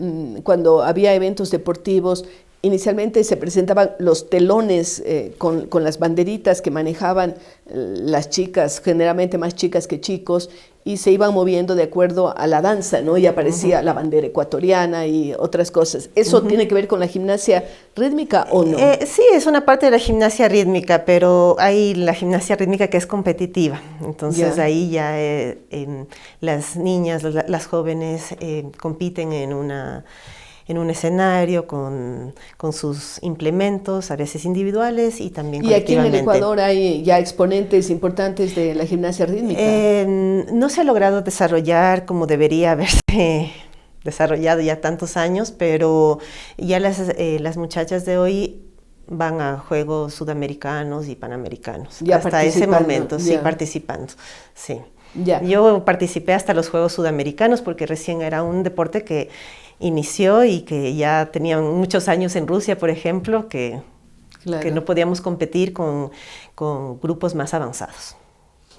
Speaker 2: cuando había eventos deportivos, inicialmente se presentaban los telones con las banderitas que manejaban las chicas, generalmente más chicas que chicos, y se iban moviendo de acuerdo a la danza, ¿no? Y aparecía la bandera ecuatoriana y otras cosas. ¿Eso tiene que ver con la gimnasia rítmica o no?
Speaker 11: Sí, es una parte de la gimnasia rítmica, pero hay la gimnasia rítmica que es competitiva. Entonces ahí ya las niñas, las jóvenes compiten en un escenario con sus implementos, a veces individuales y también colectivamente.
Speaker 2: ¿Y aquí en el Ecuador hay ya exponentes importantes de la gimnasia rítmica?
Speaker 11: No se ha logrado desarrollar como debería haberse desarrollado ya tantos años, pero ya las muchachas de hoy van a Juegos Sudamericanos y Panamericanos.
Speaker 2: Ya
Speaker 11: hasta ese momento, sí, participando. Sí. Yo participé hasta los Juegos Sudamericanos porque recién era un deporte que inició y que ya tenían muchos años en Rusia, por ejemplo, que no podíamos competir con grupos más avanzados.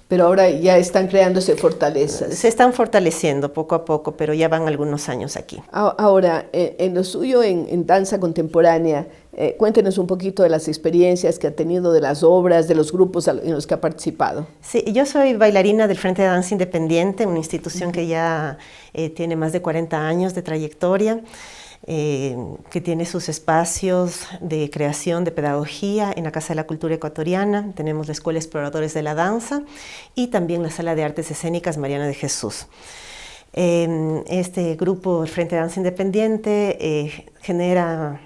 Speaker 2: Pero ahora ya están creándose fortalezas.
Speaker 11: Se están fortaleciendo poco a poco, pero ya van algunos años aquí.
Speaker 2: Ahora, en lo suyo en danza contemporánea, cuéntenos un poquito de las experiencias que ha tenido, de las obras, de los grupos en los que ha participado.
Speaker 11: Sí, yo soy bailarina del Frente de Danza Independiente, una institución que ya tiene más de 40 años de trayectoria. Que tiene sus espacios de creación, de pedagogía en la Casa de la Cultura Ecuatoriana. Tenemos la Escuela Exploradores de la Danza y también la Sala de Artes Escénicas Mariana de Jesús. Este grupo, el Frente de Danza Independiente, genera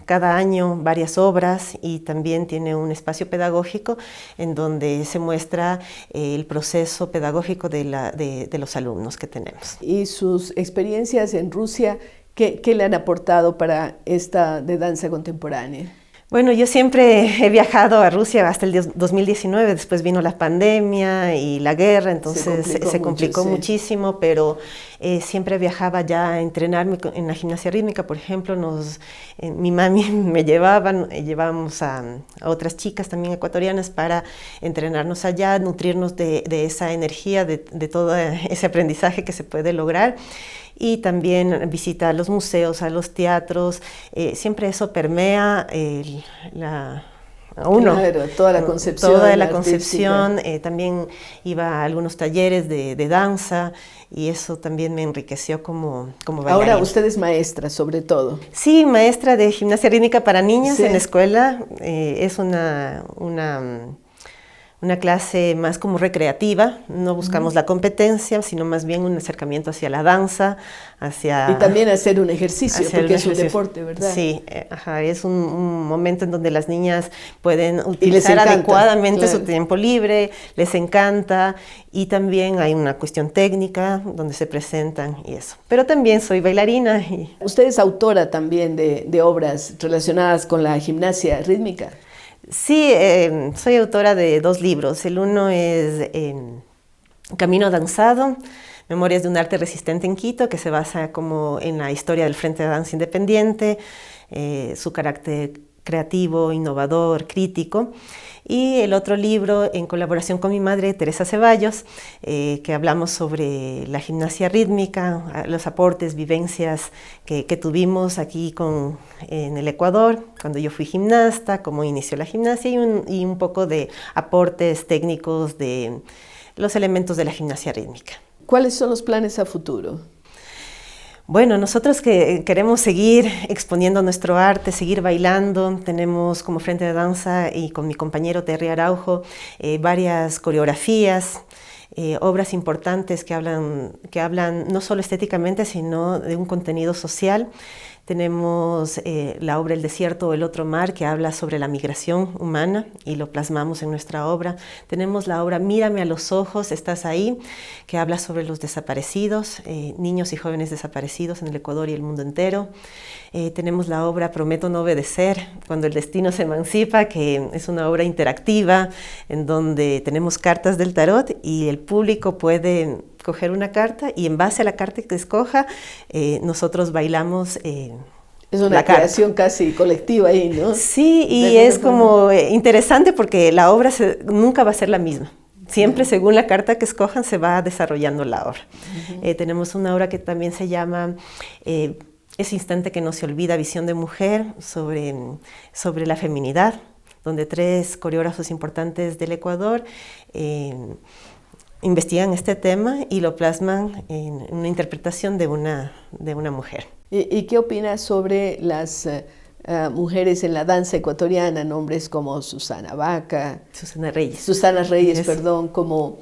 Speaker 11: cada año varias obras y también tiene un espacio pedagógico en donde se muestra el proceso pedagógico de los alumnos que tenemos.
Speaker 2: ¿Y sus experiencias en Rusia, qué le han aportado para esta de danza contemporánea?
Speaker 11: Bueno, yo siempre he viajado a Rusia hasta el 2019, después vino la pandemia y la guerra, entonces se complicó muchísimo, pero siempre viajaba ya a entrenarme en la gimnasia rítmica, por ejemplo, mi mami me llevábamos a otras chicas también ecuatorianas para entrenarnos allá, nutrirnos de esa energía, de todo ese aprendizaje que se puede lograr. Y también visita a los museos, a los teatros, siempre eso permea a uno.
Speaker 2: Claro, toda la concepción.
Speaker 11: Toda la concepción, también iba a algunos talleres de danza y eso también me enriqueció como bailarina.
Speaker 2: Ahora usted es maestra, sobre todo.
Speaker 11: Sí, maestra de gimnasia rítmica para niñas en la escuela. Es una una clase más como recreativa, no buscamos la competencia, sino más bien un acercamiento hacia la danza, hacia...
Speaker 2: Y también hacer un ejercicio, porque es un deporte, ¿verdad?
Speaker 11: Sí, es un momento en donde las niñas pueden utilizar adecuadamente su tiempo libre, les encanta, y también hay una cuestión técnica donde se presentan y eso. Pero también soy bailarina.
Speaker 2: Usted es autora también de obras relacionadas con la gimnasia rítmica.
Speaker 11: Sí, soy autora de 2 libros. El uno es Camino Danzado, Memorias de un arte resistente en Quito, que se basa como en la historia del Frente de Danza Independiente, su carácter creativo, innovador, crítico. Y el otro libro, en colaboración con mi madre, Teresa Ceballos, que hablamos sobre la gimnasia rítmica, los aportes, vivencias que tuvimos aquí en el Ecuador, cuando yo fui gimnasta, cómo inició la gimnasia y un poco de aportes técnicos de los elementos de la gimnasia rítmica.
Speaker 2: ¿Cuáles son los planes a futuro?
Speaker 11: Bueno, nosotros que queremos seguir exponiendo nuestro arte, seguir bailando, tenemos como Frente de Danza y con mi compañero Terry Araujo varias coreografías, obras importantes que hablan no solo estéticamente, sino de un contenido social. Tenemos la obra El Desierto o el Otro Mar, que habla sobre la migración humana y lo plasmamos en nuestra obra. Tenemos la obra Mírame a los ojos, estás ahí, que habla sobre los desaparecidos, niños y jóvenes desaparecidos en el Ecuador y el mundo entero. Tenemos la obra Prometo no obedecer, cuando el destino se emancipa, que es una obra interactiva en donde tenemos cartas del tarot y el público puede coger una carta y en base a la carta que escoja, nosotros bailamos
Speaker 2: es una creación casi colectiva ahí, ¿no?
Speaker 11: Sí, y es como interesante porque la obra nunca va a ser la misma. Siempre según la carta que escojan se va desarrollando la obra. Tenemos una obra que también se llama Ese instante que no se olvida, visión de mujer, sobre la feminidad, donde 3 coreógrafos importantes del Ecuador investigan este tema y lo plasman en una interpretación de una mujer.
Speaker 2: ¿Y qué opinas sobre las mujeres en la danza ecuatoriana, nombres como Susana Vaca?
Speaker 11: Susana Reyes.
Speaker 2: Susana Reyes, perdón, como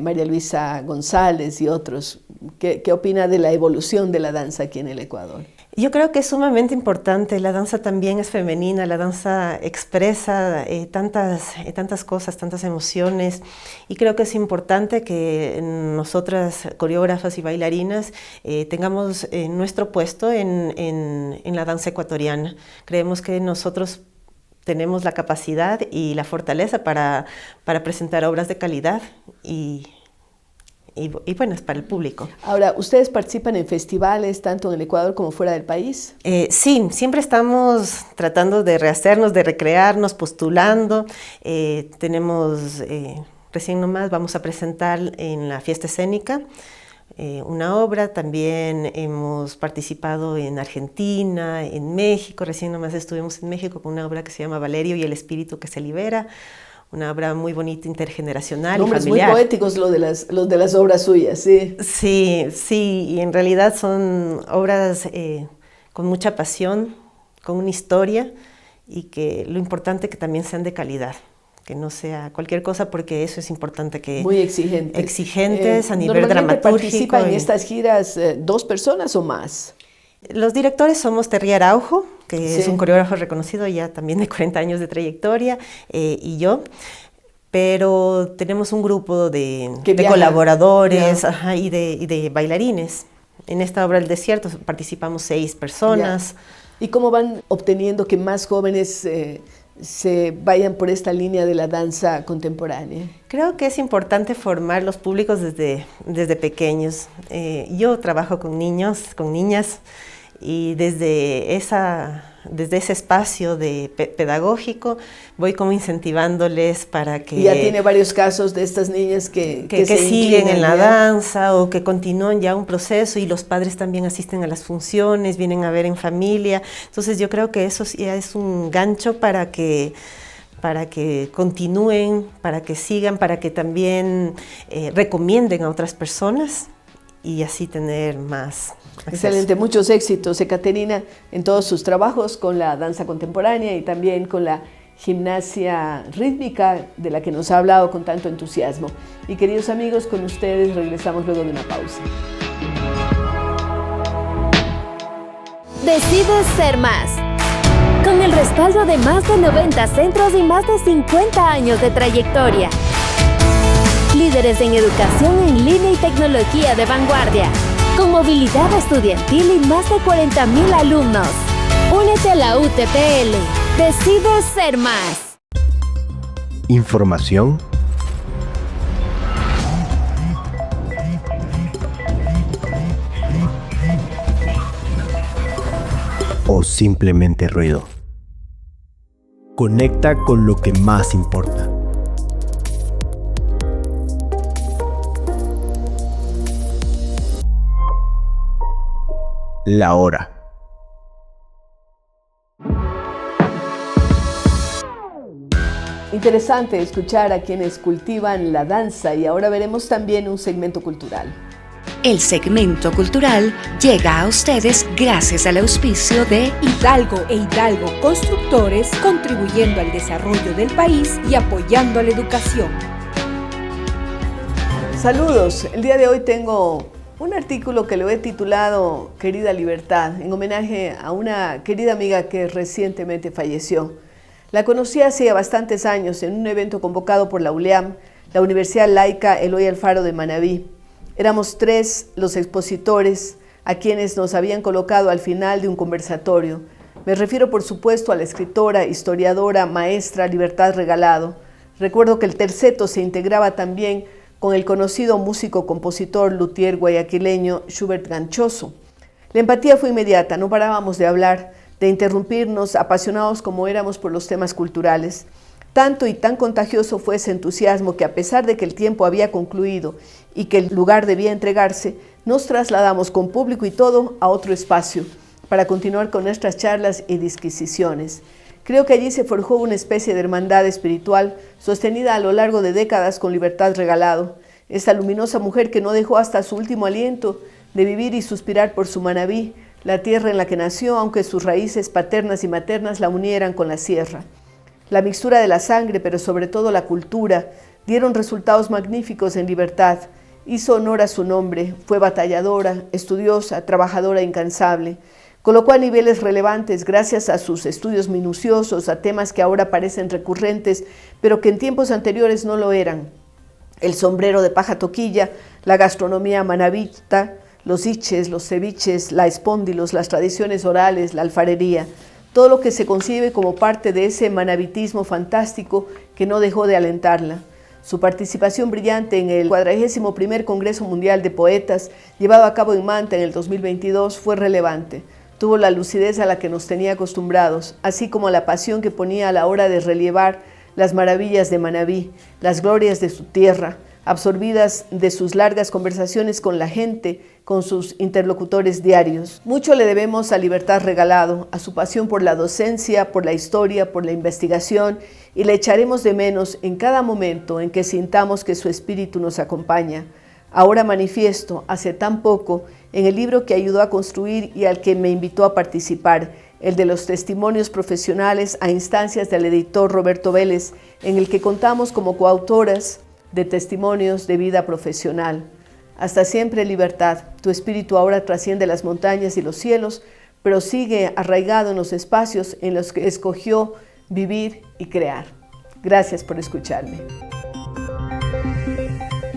Speaker 2: María Luisa González y otros. ¿Qué opina de la evolución de la danza aquí en el Ecuador?
Speaker 11: Yo creo que es sumamente importante. La danza también es femenina, la danza expresa tantas cosas, tantas emociones, y creo que es importante que nosotras, coreógrafas y bailarinas, tengamos nuestro puesto en la danza ecuatoriana. Creemos que nosotros tenemos la capacidad y la fortaleza para presentar obras de calidad y buenas para el público.
Speaker 2: Ahora, ¿ustedes participan en festivales tanto en el Ecuador como fuera del país?
Speaker 11: Sí, siempre estamos tratando de rehacernos, de recrearnos, postulando. Tenemos, recién nomás vamos a presentar en la Fiesta Escénica una obra. También hemos participado en Argentina, en México. Recién nomás estuvimos en México con una obra que se llama Valerio y el espíritu que se libera. Una obra muy bonita, intergeneracional y familiar.
Speaker 2: Nombres muy poéticos los de las obras suyas, ¿sí?
Speaker 11: Sí, y en realidad son obras con mucha pasión, con una historia, y que lo importante que también sean de calidad, que no sea cualquier cosa, porque eso es importante. Que
Speaker 2: muy exigentes.
Speaker 11: Exigentes a nivel dramatúrgico.
Speaker 2: ¿Participan en estas giras 2 personas o más?
Speaker 11: Los directores somos Terry Araujo, que es un coreógrafo reconocido ya también de 40 años de trayectoria, y yo, pero tenemos un grupo de colaboradores y de bailarines. En esta obra El Desierto participamos 6 personas.
Speaker 2: ¿Y cómo van obteniendo que más jóvenes se vayan por esta línea de la danza contemporánea?
Speaker 11: Creo que es importante formar los públicos desde pequeños. Yo trabajo con niños, con niñas, y desde ese espacio pedagógico voy como incentivándoles para que...
Speaker 2: Y ya tiene varios casos de estas niñas que
Speaker 11: siguen en la danza o que continúan ya un proceso, y los padres también asisten a las funciones, vienen a ver en familia. Entonces yo creo que eso ya es un gancho para que continúen, para que sigan, para que también recomienden a otras personas y así tener más acceso.
Speaker 2: Excelente, muchos éxitos, Ekaterina, en todos sus trabajos con la danza contemporánea y también con la gimnasia rítmica de la que nos ha hablado con tanto entusiasmo. Y queridos amigos, con ustedes regresamos luego de una pausa.
Speaker 10: Decides ser más. Con el respaldo de más de 90 centros y más de 50 años de trayectoria. Líderes en educación en línea y tecnología de vanguardia. Con movilidad estudiantil y más de 40,000 alumnos. Únete a la UTPL. Decides ser más.
Speaker 8: Información o simplemente ruido. Conecta con lo que más importa. La hora.
Speaker 2: Interesante escuchar a quienes cultivan la danza y ahora veremos también un segmento cultural.
Speaker 1: El segmento cultural llega a ustedes gracias al auspicio de
Speaker 12: Hidalgo e Hidalgo Constructores, contribuyendo al desarrollo del país y apoyando a la educación.
Speaker 2: Saludos, el día de hoy tengo un artículo que lo he titulado Querida Libertad, en homenaje a una querida amiga que recientemente falleció. La conocí hace bastantes años en un evento convocado por la ULEAM, la Universidad Laica Eloy Alfaro de Manabí. Éramos 3 los expositores a quienes nos habían colocado al final de un conversatorio. Me refiero, por supuesto, a la escritora, historiadora, maestra Libertad Regalado. Recuerdo que el terceto se integraba también con el conocido músico, compositor, luthier guayaquileño Schubert Ganchoso. La empatía fue inmediata, no parábamos de hablar, de interrumpirnos, apasionados como éramos por los temas culturales. Tanto y tan contagioso fue ese entusiasmo que, a pesar de que el tiempo había concluido y que el lugar debía entregarse, nos trasladamos con público y todo a otro espacio para continuar con nuestras charlas y disquisiciones. Creo que allí se forjó una especie de hermandad espiritual sostenida a lo largo de décadas con Libertad Regalado, esta luminosa mujer que no dejó hasta su último aliento de vivir y suspirar por su Manabí, la tierra en la que nació, aunque sus raíces paternas y maternas la unieran con la sierra. La mixtura de la sangre, pero sobre todo la cultura, dieron resultados magníficos en Libertad. Hizo honor a su nombre, fue batalladora, estudiosa, trabajadora incansable. Colocó a niveles relevantes, gracias a sus estudios minuciosos, a temas que ahora parecen recurrentes, pero que en tiempos anteriores no lo eran. El sombrero de paja toquilla, la gastronomía manabita, los iches, los ceviches, la espóndilos, las tradiciones orales, la alfarería. Todo lo que se concibe como parte de ese manabitismo fantástico que no dejó de alentarla. Su participación brillante en el 41º Congreso Mundial de Poetas, llevado a cabo en Manta en el 2022, fue relevante. Tuvo la lucidez a la que nos tenía acostumbrados, así como la pasión que ponía a la hora de relievar las maravillas de Manabí, las glorias de su tierra, absorbidas de sus largas conversaciones con la gente, con sus interlocutores diarios. Mucho le debemos a Libertad Regalado, a su pasión por la docencia, por la historia, por la investigación, y le echaremos de menos en cada momento en que sintamos que su espíritu nos acompaña. Ahora manifiesto, hace tan poco, en el libro que ayudó a construir y al que me invitó a participar, el de los testimonios profesionales a instancias del editor Roberto Vélez, en el que contamos como coautoras de testimonios de vida profesional. Hasta siempre, Libertad. Tu espíritu ahora trasciende las montañas y los cielos, pero sigue arraigado en los espacios en los que escogió vivir y crear. Gracias por escucharme.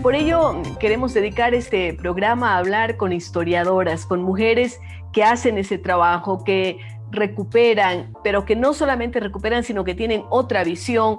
Speaker 2: Por ello, queremos dedicar este programa a hablar con historiadoras, con mujeres que hacen ese trabajo, que recuperan, pero que no solamente recuperan, sino que tienen otra visión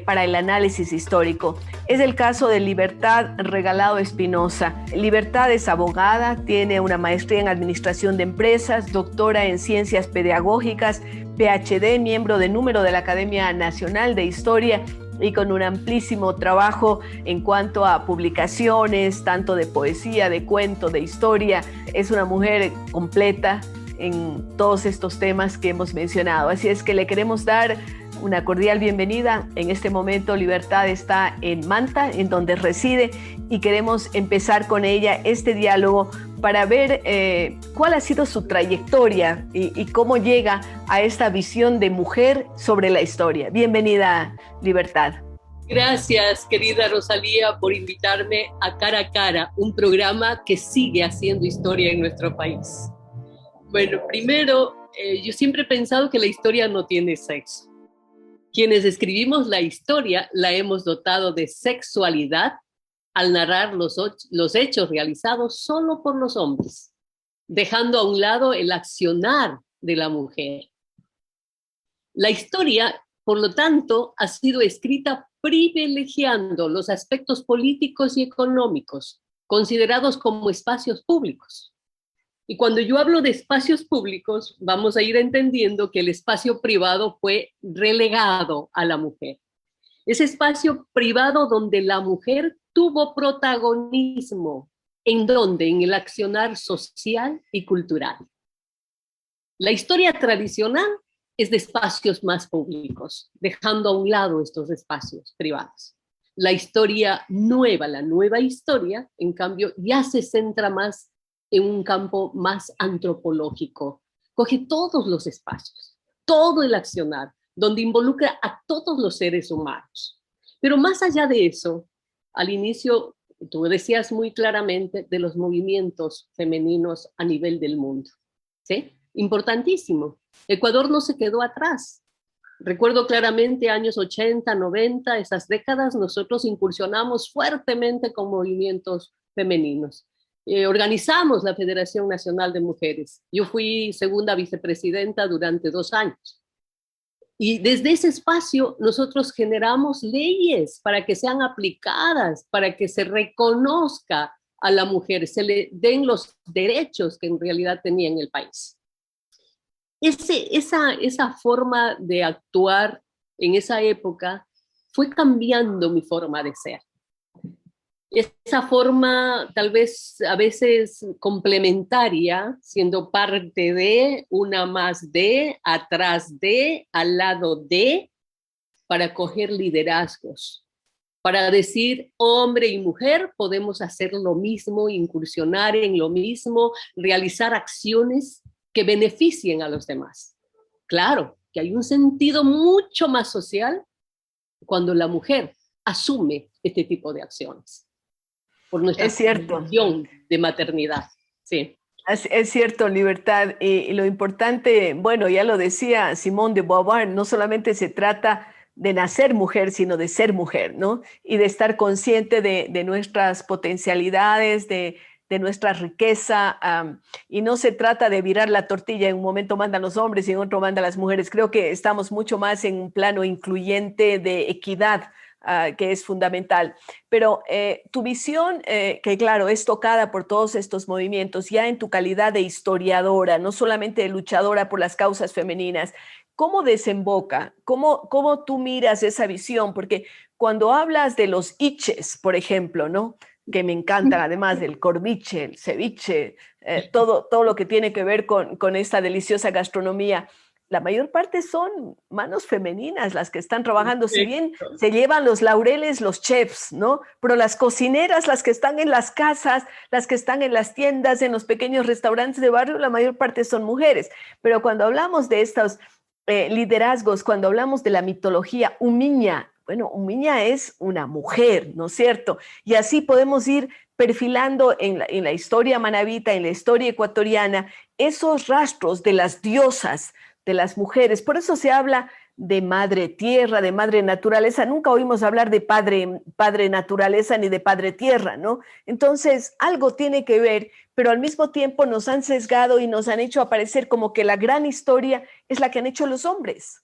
Speaker 2: para el análisis histórico. Es el caso de Libertad Regalado Espinosa. Libertad es abogada, tiene una maestría en Administración de Empresas, doctora en Ciencias Pedagógicas, PhD, miembro de número de la Academia Nacional de Historia y con un amplísimo trabajo en cuanto a publicaciones, tanto de poesía, de cuento, de historia. Es una mujer completa en todos estos temas que hemos mencionado. Así es que le queremos dar una cordial bienvenida. En este momento Libertad está en Manta, en donde reside, y queremos empezar con ella este diálogo para ver cuál ha sido su trayectoria y cómo llega a esta visión de mujer sobre la historia. Bienvenida, Libertad.
Speaker 13: Gracias, querida Rosalía, por invitarme a Cara, un programa que sigue haciendo historia en nuestro país. Bueno, primero, yo siempre he pensado que la historia no tiene sexo. Quienes escribimos la historia la hemos dotado de sexualidad al narrar los hechos realizados solo por los hombres, dejando a un lado el accionar de la mujer. La historia, por lo tanto, ha sido escrita privilegiando los aspectos políticos y económicos, considerados como espacios públicos. Y cuando yo hablo de espacios públicos, vamos a ir entendiendo que el espacio privado fue relegado a la mujer. Ese espacio privado donde la mujer tuvo protagonismo, ¿en dónde? En el accionar social y cultural. La historia tradicional es de espacios más públicos, dejando a un lado estos espacios privados. La historia nueva, la nueva historia, en cambio, ya se centra más en un campo más antropológico. Coge todos los espacios, todo el accionar, donde involucra a todos los seres humanos. Pero más allá de eso, al inicio, tú decías muy claramente de los movimientos femeninos a nivel del mundo, ¿sí? Importantísimo. Ecuador no se quedó atrás. Recuerdo claramente años 80, 90, esas décadas, nosotros incursionamos fuertemente con movimientos femeninos. Organizamos la Federación Nacional de Mujeres. Yo fui segunda vicepresidenta durante 2 años. Y desde ese espacio nosotros generamos leyes para que sean aplicadas, para que se reconozca a la mujer, se le den los derechos que en realidad tenía en el país. Esa forma de actuar en esa época fue cambiando mi forma de ser. Esa forma tal vez a veces complementaria, siendo parte de, una más de, atrás de, al lado de, para coger liderazgos, para decir hombre y mujer podemos hacer lo mismo, incursionar en lo mismo, realizar acciones que beneficien a los demás. Claro que hay un sentido mucho más social cuando la mujer asume este tipo de acciones. Por nuestra condición de maternidad. Sí.
Speaker 2: Es cierto, Libertad. Y lo importante, bueno, ya lo decía Simone de Beauvoir, no solamente se trata de nacer mujer, sino de ser mujer, ¿no? Y de estar consciente de nuestras potencialidades, de nuestra riqueza, y no se trata de virar la tortilla, en un momento mandan los hombres y en otro mandan las mujeres. Creo que estamos mucho más en un plano incluyente de equidad, que es fundamental. Pero tu visión, que claro, es tocada por todos estos movimientos, ya en tu calidad de historiadora, no solamente de luchadora por las causas femeninas, ¿cómo desemboca? ¿Cómo tú miras esa visión? Porque cuando hablas de los iches, por ejemplo, ¿no? Que me encantan, además del corviche, el ceviche, todo lo que tiene que ver con esta deliciosa gastronomía, la mayor parte son manos femeninas las que están trabajando. Si bien se llevan los laureles los chefs, ¿no? Pero las cocineras, las que están en las casas, las que están en las tiendas, en los pequeños restaurantes de barrio, la mayor parte son mujeres. Pero cuando hablamos de estos liderazgos, cuando hablamos de la mitología Umiña, bueno, Umiña es una mujer, ¿no es cierto? Y así podemos ir perfilando en la historia manabita, en la historia ecuatoriana, esos rastros de las diosas, de las mujeres. Por eso se habla de madre tierra, de madre naturaleza. Nunca oímos hablar de padre naturaleza ni de padre tierra, ¿no? Entonces, algo tiene que ver, pero al mismo tiempo nos han sesgado y nos han hecho aparecer como que la gran historia es la que han hecho los hombres.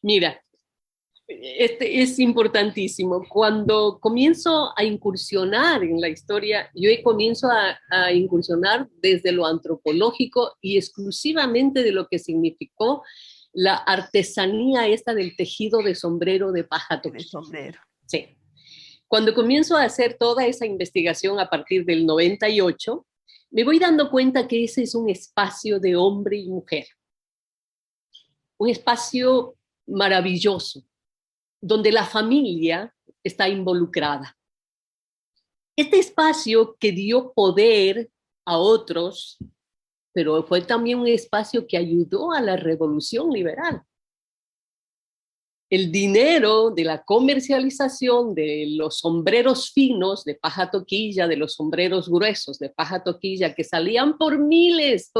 Speaker 13: Mira, es importantísimo. Cuando comienzo a incursionar en la historia, yo comienzo a incursionar desde lo antropológico y exclusivamente de lo que significó la artesanía esta del tejido de sombrero de paja toquilla. Sí. Cuando comienzo a hacer toda esa investigación a partir del 98, me voy dando cuenta que ese es un espacio de hombre y mujer. un espacio maravilloso, donde la familia está involucrada. Este espacio que dio poder a otros, pero fue también un espacio que ayudó a la revolución liberal. El dinero de la comercialización de los sombreros finos de paja toquilla, de los sombreros gruesos de paja toquilla, que salían por miles,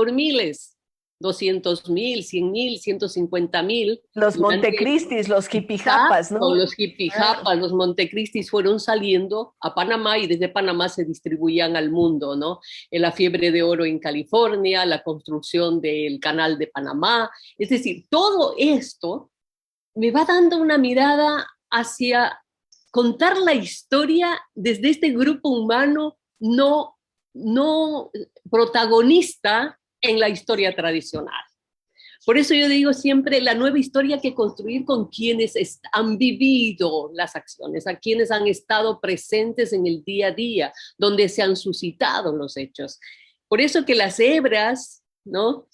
Speaker 13: 200,000, 100,000, 150,000.
Speaker 2: Los Montecristis, los jipijapas, ¿no?
Speaker 13: Los jipijapas, los Montecristis fueron saliendo a Panamá y desde Panamá se distribuían al mundo, ¿no? En la fiebre de oro en California, la construcción del canal de Panamá. Es decir, todo esto me va dando una mirada hacia contar la historia desde este grupo humano no protagonista en la historia tradicional. Por eso yo digo siempre, la nueva historia hay que construir con quienes han vivido las acciones, a quienes han estado presentes en el día a día, donde se han suscitado los hechos. Por eso que las hebras, ¿no?,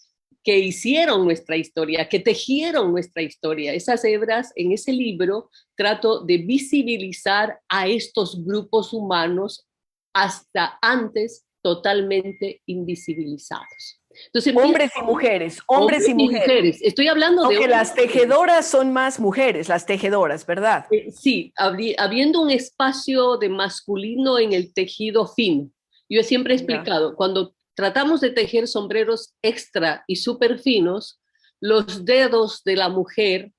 Speaker 13: que hicieron nuestra historia, que tejieron nuestra historia, esas hebras, en ese libro trato de visibilizar a estos grupos humanos hasta antes totalmente invisibilizados. Entonces,
Speaker 2: hombres y mujeres, hombres y mujeres.
Speaker 13: Estoy hablando de...
Speaker 2: Porque las tejedoras son más mujeres, las tejedoras, ¿verdad?
Speaker 13: Sí, habiendo un espacio de masculino en el tejido fino. Yo siempre he explicado, cuando tratamos de tejer sombreros extra y súper finos, los dedos de la mujer,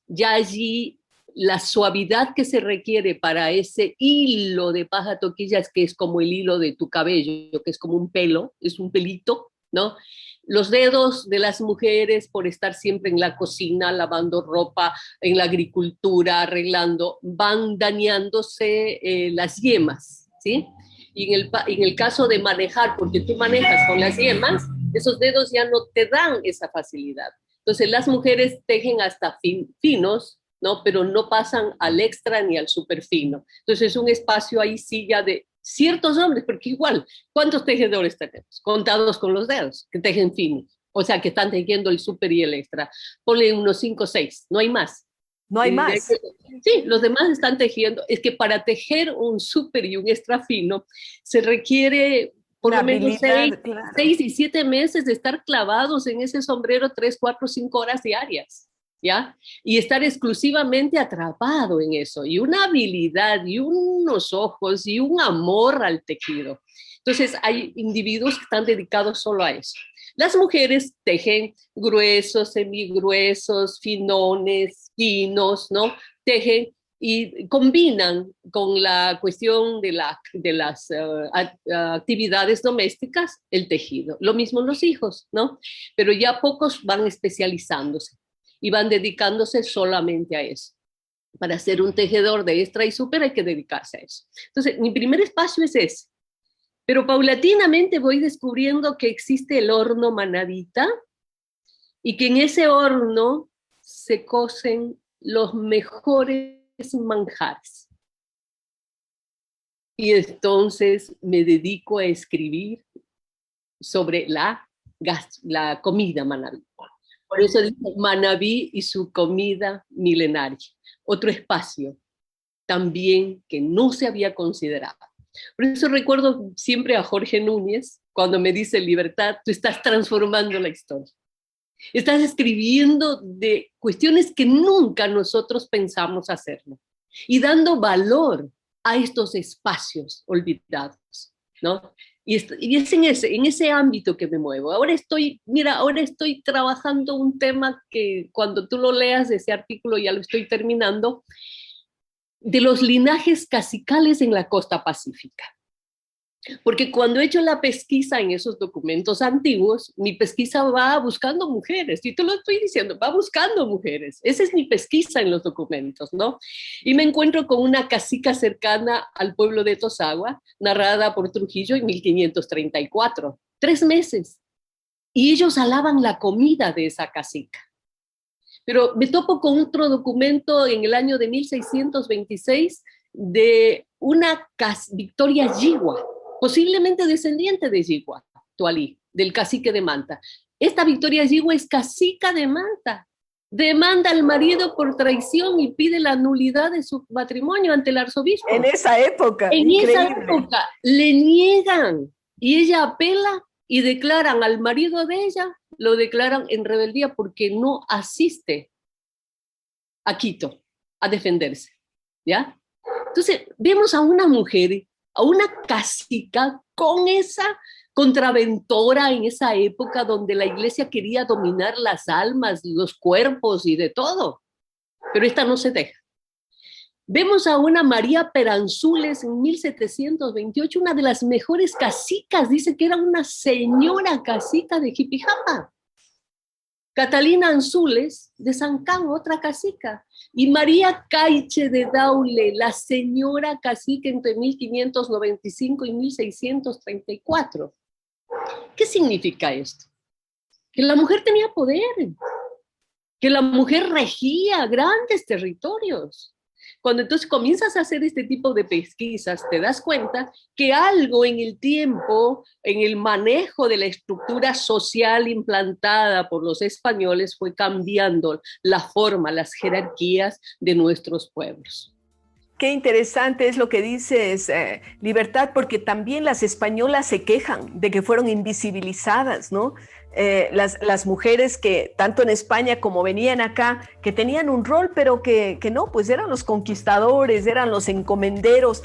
Speaker 13: ya allí la suavidad que se requiere para ese hilo de paja toquilla, que es como el hilo de tu cabello, que es como un pelo, es un pelito, ¿no? Los dedos de las mujeres, por estar siempre en la cocina, lavando ropa, en la agricultura, arreglando, van dañándose las yemas, ¿sí? Y en el caso de manejar, porque tú manejas con las yemas, esos dedos ya no te dan esa facilidad. Entonces las mujeres tejen hasta finos, ¿no? Pero no pasan al extra ni al súper fino. Entonces es un espacio ahí sí ya de ciertos hombres, porque igual, ¿cuántos tejedores tenemos? Contados con los dedos, que tejen finos. O sea, que están tejiendo el súper y el extra. Ponle unos 5 o 6, no hay más.
Speaker 2: No hay más.
Speaker 13: Sí, los demás están tejiendo. Es que para tejer un súper y un extra fino se requiere por lo menos 6 y 7 meses de estar clavados en ese sombrero 3, 4, 5 horas diarias, ¿ya? Y estar exclusivamente atrapado en eso. Y una habilidad, y unos ojos, y un amor al tejido. Entonces hay individuos que están dedicados solo a eso. Las mujeres tejen gruesos, semigruesos, finones, finos, ¿no? Tejen y combinan con la cuestión de las actividades domésticas el tejido. Lo mismo los hijos, ¿no? Pero ya pocos van especializándose y van dedicándose solamente a eso. Para ser un tejedor de extra y súper hay que dedicarse a eso. Entonces, mi primer espacio es ese. Pero paulatinamente voy descubriendo que existe el horno manabita y que en ese horno se cocen los mejores manjares. Y entonces me dedico a escribir sobre la comida manabí. Por eso digo Manabí y su comida milenaria. Otro espacio también que no se había considerado. Por eso recuerdo siempre a Jorge Núñez, cuando me dice Libertad, tú estás transformando la historia. Estás escribiendo de cuestiones que nunca nosotros pensamos hacerlo y dando valor a estos espacios olvidados, ¿no? Y es en ese ámbito que me muevo. Ahora estoy trabajando un tema que cuando tú lo leas, ese artículo ya lo estoy terminando, de los linajes cacicales en la costa pacífica. Porque cuando he hecho la pesquisa en esos documentos antiguos, mi pesquisa va buscando mujeres, y te lo estoy diciendo, va buscando mujeres. Esa es mi pesquisa en los documentos, ¿no? Y me encuentro con una cacica cercana al pueblo de Tosagua, narrada por Trujillo en 1534. 3 meses. Y ellos alaban la comida de esa cacica. Pero me topo con otro documento en el año de 1626 de una Victoria Yigua, posiblemente descendiente de Yigua, Tualí, del cacique de Manta. Esta Victoria Yigua es cacica de Manta demanda al marido por traición y pide la nulidad de su matrimonio ante el arzobispo.
Speaker 2: En esa época.
Speaker 13: En
Speaker 2: increíble.
Speaker 13: esa época le niegan y ella apela y declaran al marido de ella, lo declaran en rebeldía porque no asiste a Quito a defenderse, ¿ya? Entonces vemos a una mujer, a una cacica con esa contraventora en esa época donde la iglesia quería dominar las almas, los cuerpos y de todo, pero esta no se deja. Vemos a una María Peranzules en 1728, una de las mejores cacicas, dice que era una señora cacica de Jipijapa. Catalina Anzules de Sancán, otra cacica. Y María Caiche de Daule, la señora cacica entre 1595 y 1634. ¿Qué significa esto? Que la mujer tenía poder, que la mujer regía grandes territorios. Cuando entonces comienzas a hacer este tipo de pesquisas, te das cuenta que algo en el tiempo, en el manejo de la estructura social implantada por los españoles, fue cambiando la forma, las jerarquías de nuestros pueblos.
Speaker 2: Qué interesante es lo que dices, Libertad, porque también las españolas se quejan de que fueron invisibilizadas, ¿no? Las mujeres que tanto en España como venían acá, que tenían un rol, pero que no, pues eran los conquistadores, eran los encomenderos.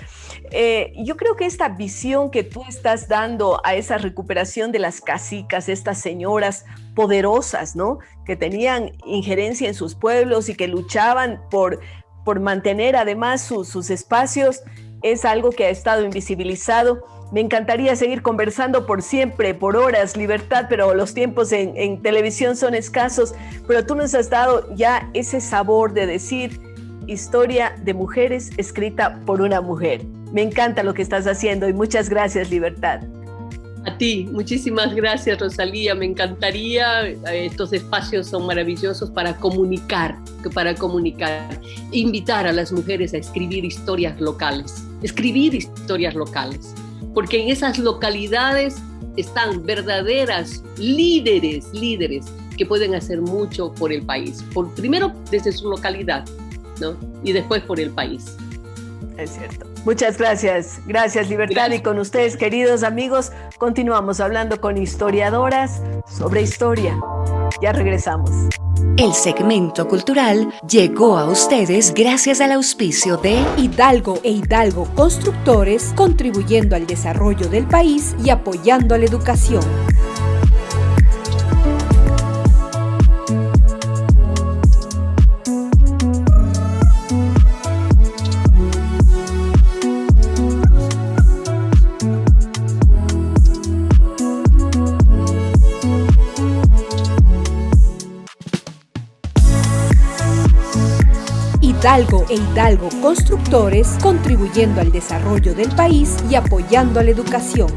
Speaker 2: Yo creo que esta visión que tú estás dando a esa recuperación de las cacicas, estas señoras poderosas, ¿no? Que tenían injerencia en sus pueblos y que luchaban por mantener además sus espacios, es algo que ha estado invisibilizado. Me encantaría seguir conversando por siempre, por horas, Libertad, pero los tiempos en televisión son escasos. Pero tú nos has dado ya ese sabor de decir historia de mujeres escrita por una mujer. Me encanta lo que estás haciendo y muchas gracias, Libertad.
Speaker 13: A ti, muchísimas gracias, Rosalía. Me encantaría, estos espacios son maravillosos para comunicar, invitar a las mujeres a escribir historias locales, porque en esas localidades están verdaderas líderes que pueden hacer mucho por el país, primero desde su localidad, ¿no? Y después por el país.
Speaker 2: Es cierto. Muchas gracias. Gracias, Libertad. Gracias. Y con ustedes, queridos amigos, continuamos hablando con historiadoras sobre historia. Ya regresamos.
Speaker 1: El segmento cultural llegó a ustedes gracias al auspicio de
Speaker 12: Hidalgo e Hidalgo Constructores, contribuyendo al desarrollo del país y apoyando a la educación. Hidalgo e Hidalgo Constructores, contribuyendo al desarrollo del país y apoyando a la educación.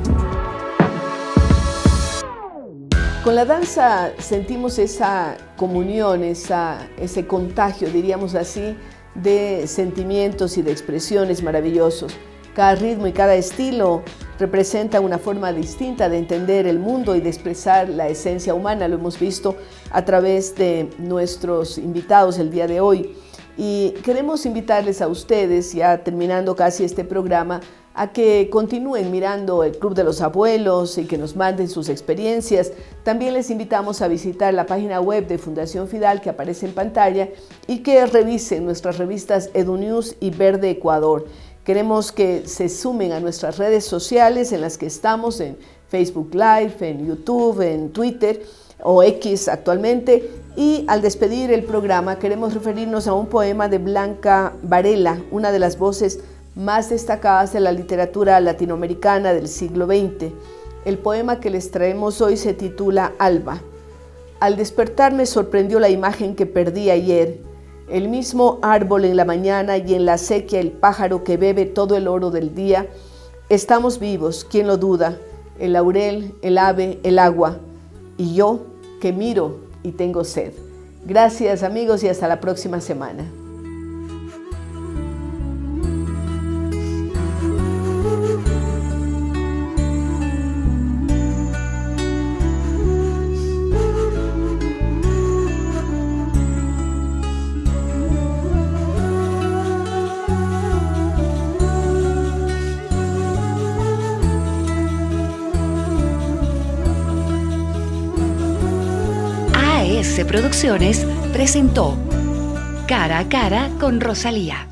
Speaker 2: Con la danza sentimos esa comunión, ese contagio, diríamos así, de sentimientos y de expresiones maravillosos. Cada ritmo y cada estilo representa una forma distinta de entender el mundo y de expresar la esencia humana. Lo hemos visto a través de nuestros invitados el día de hoy. Y queremos invitarles a ustedes, ya terminando casi este programa, a que continúen mirando el Club de los Abuelos y que nos manden sus experiencias. También les invitamos a visitar la página web de Fundación Fidal que aparece en pantalla y que revisen nuestras revistas EduNews y Verde Ecuador. Queremos que se sumen a nuestras redes sociales en las que estamos, en Facebook Live, en YouTube, en Twitter o X actualmente. Y al despedir el programa queremos referirnos a un poema de Blanca Varela, una de las voces más destacadas de la literatura latinoamericana del siglo XX. El poema que les traemos hoy se titula Alba. Al despertar me sorprendió la imagen que perdí ayer, el mismo árbol en la mañana y en la sequía el pájaro que bebe todo el oro del día. Estamos vivos, ¿quién lo duda? El laurel, el ave, el agua, y yo que miro y tengo sed. Gracias, amigos, y hasta la próxima semana.
Speaker 1: JS Producciones presentó Cara a Cara con Rosalía.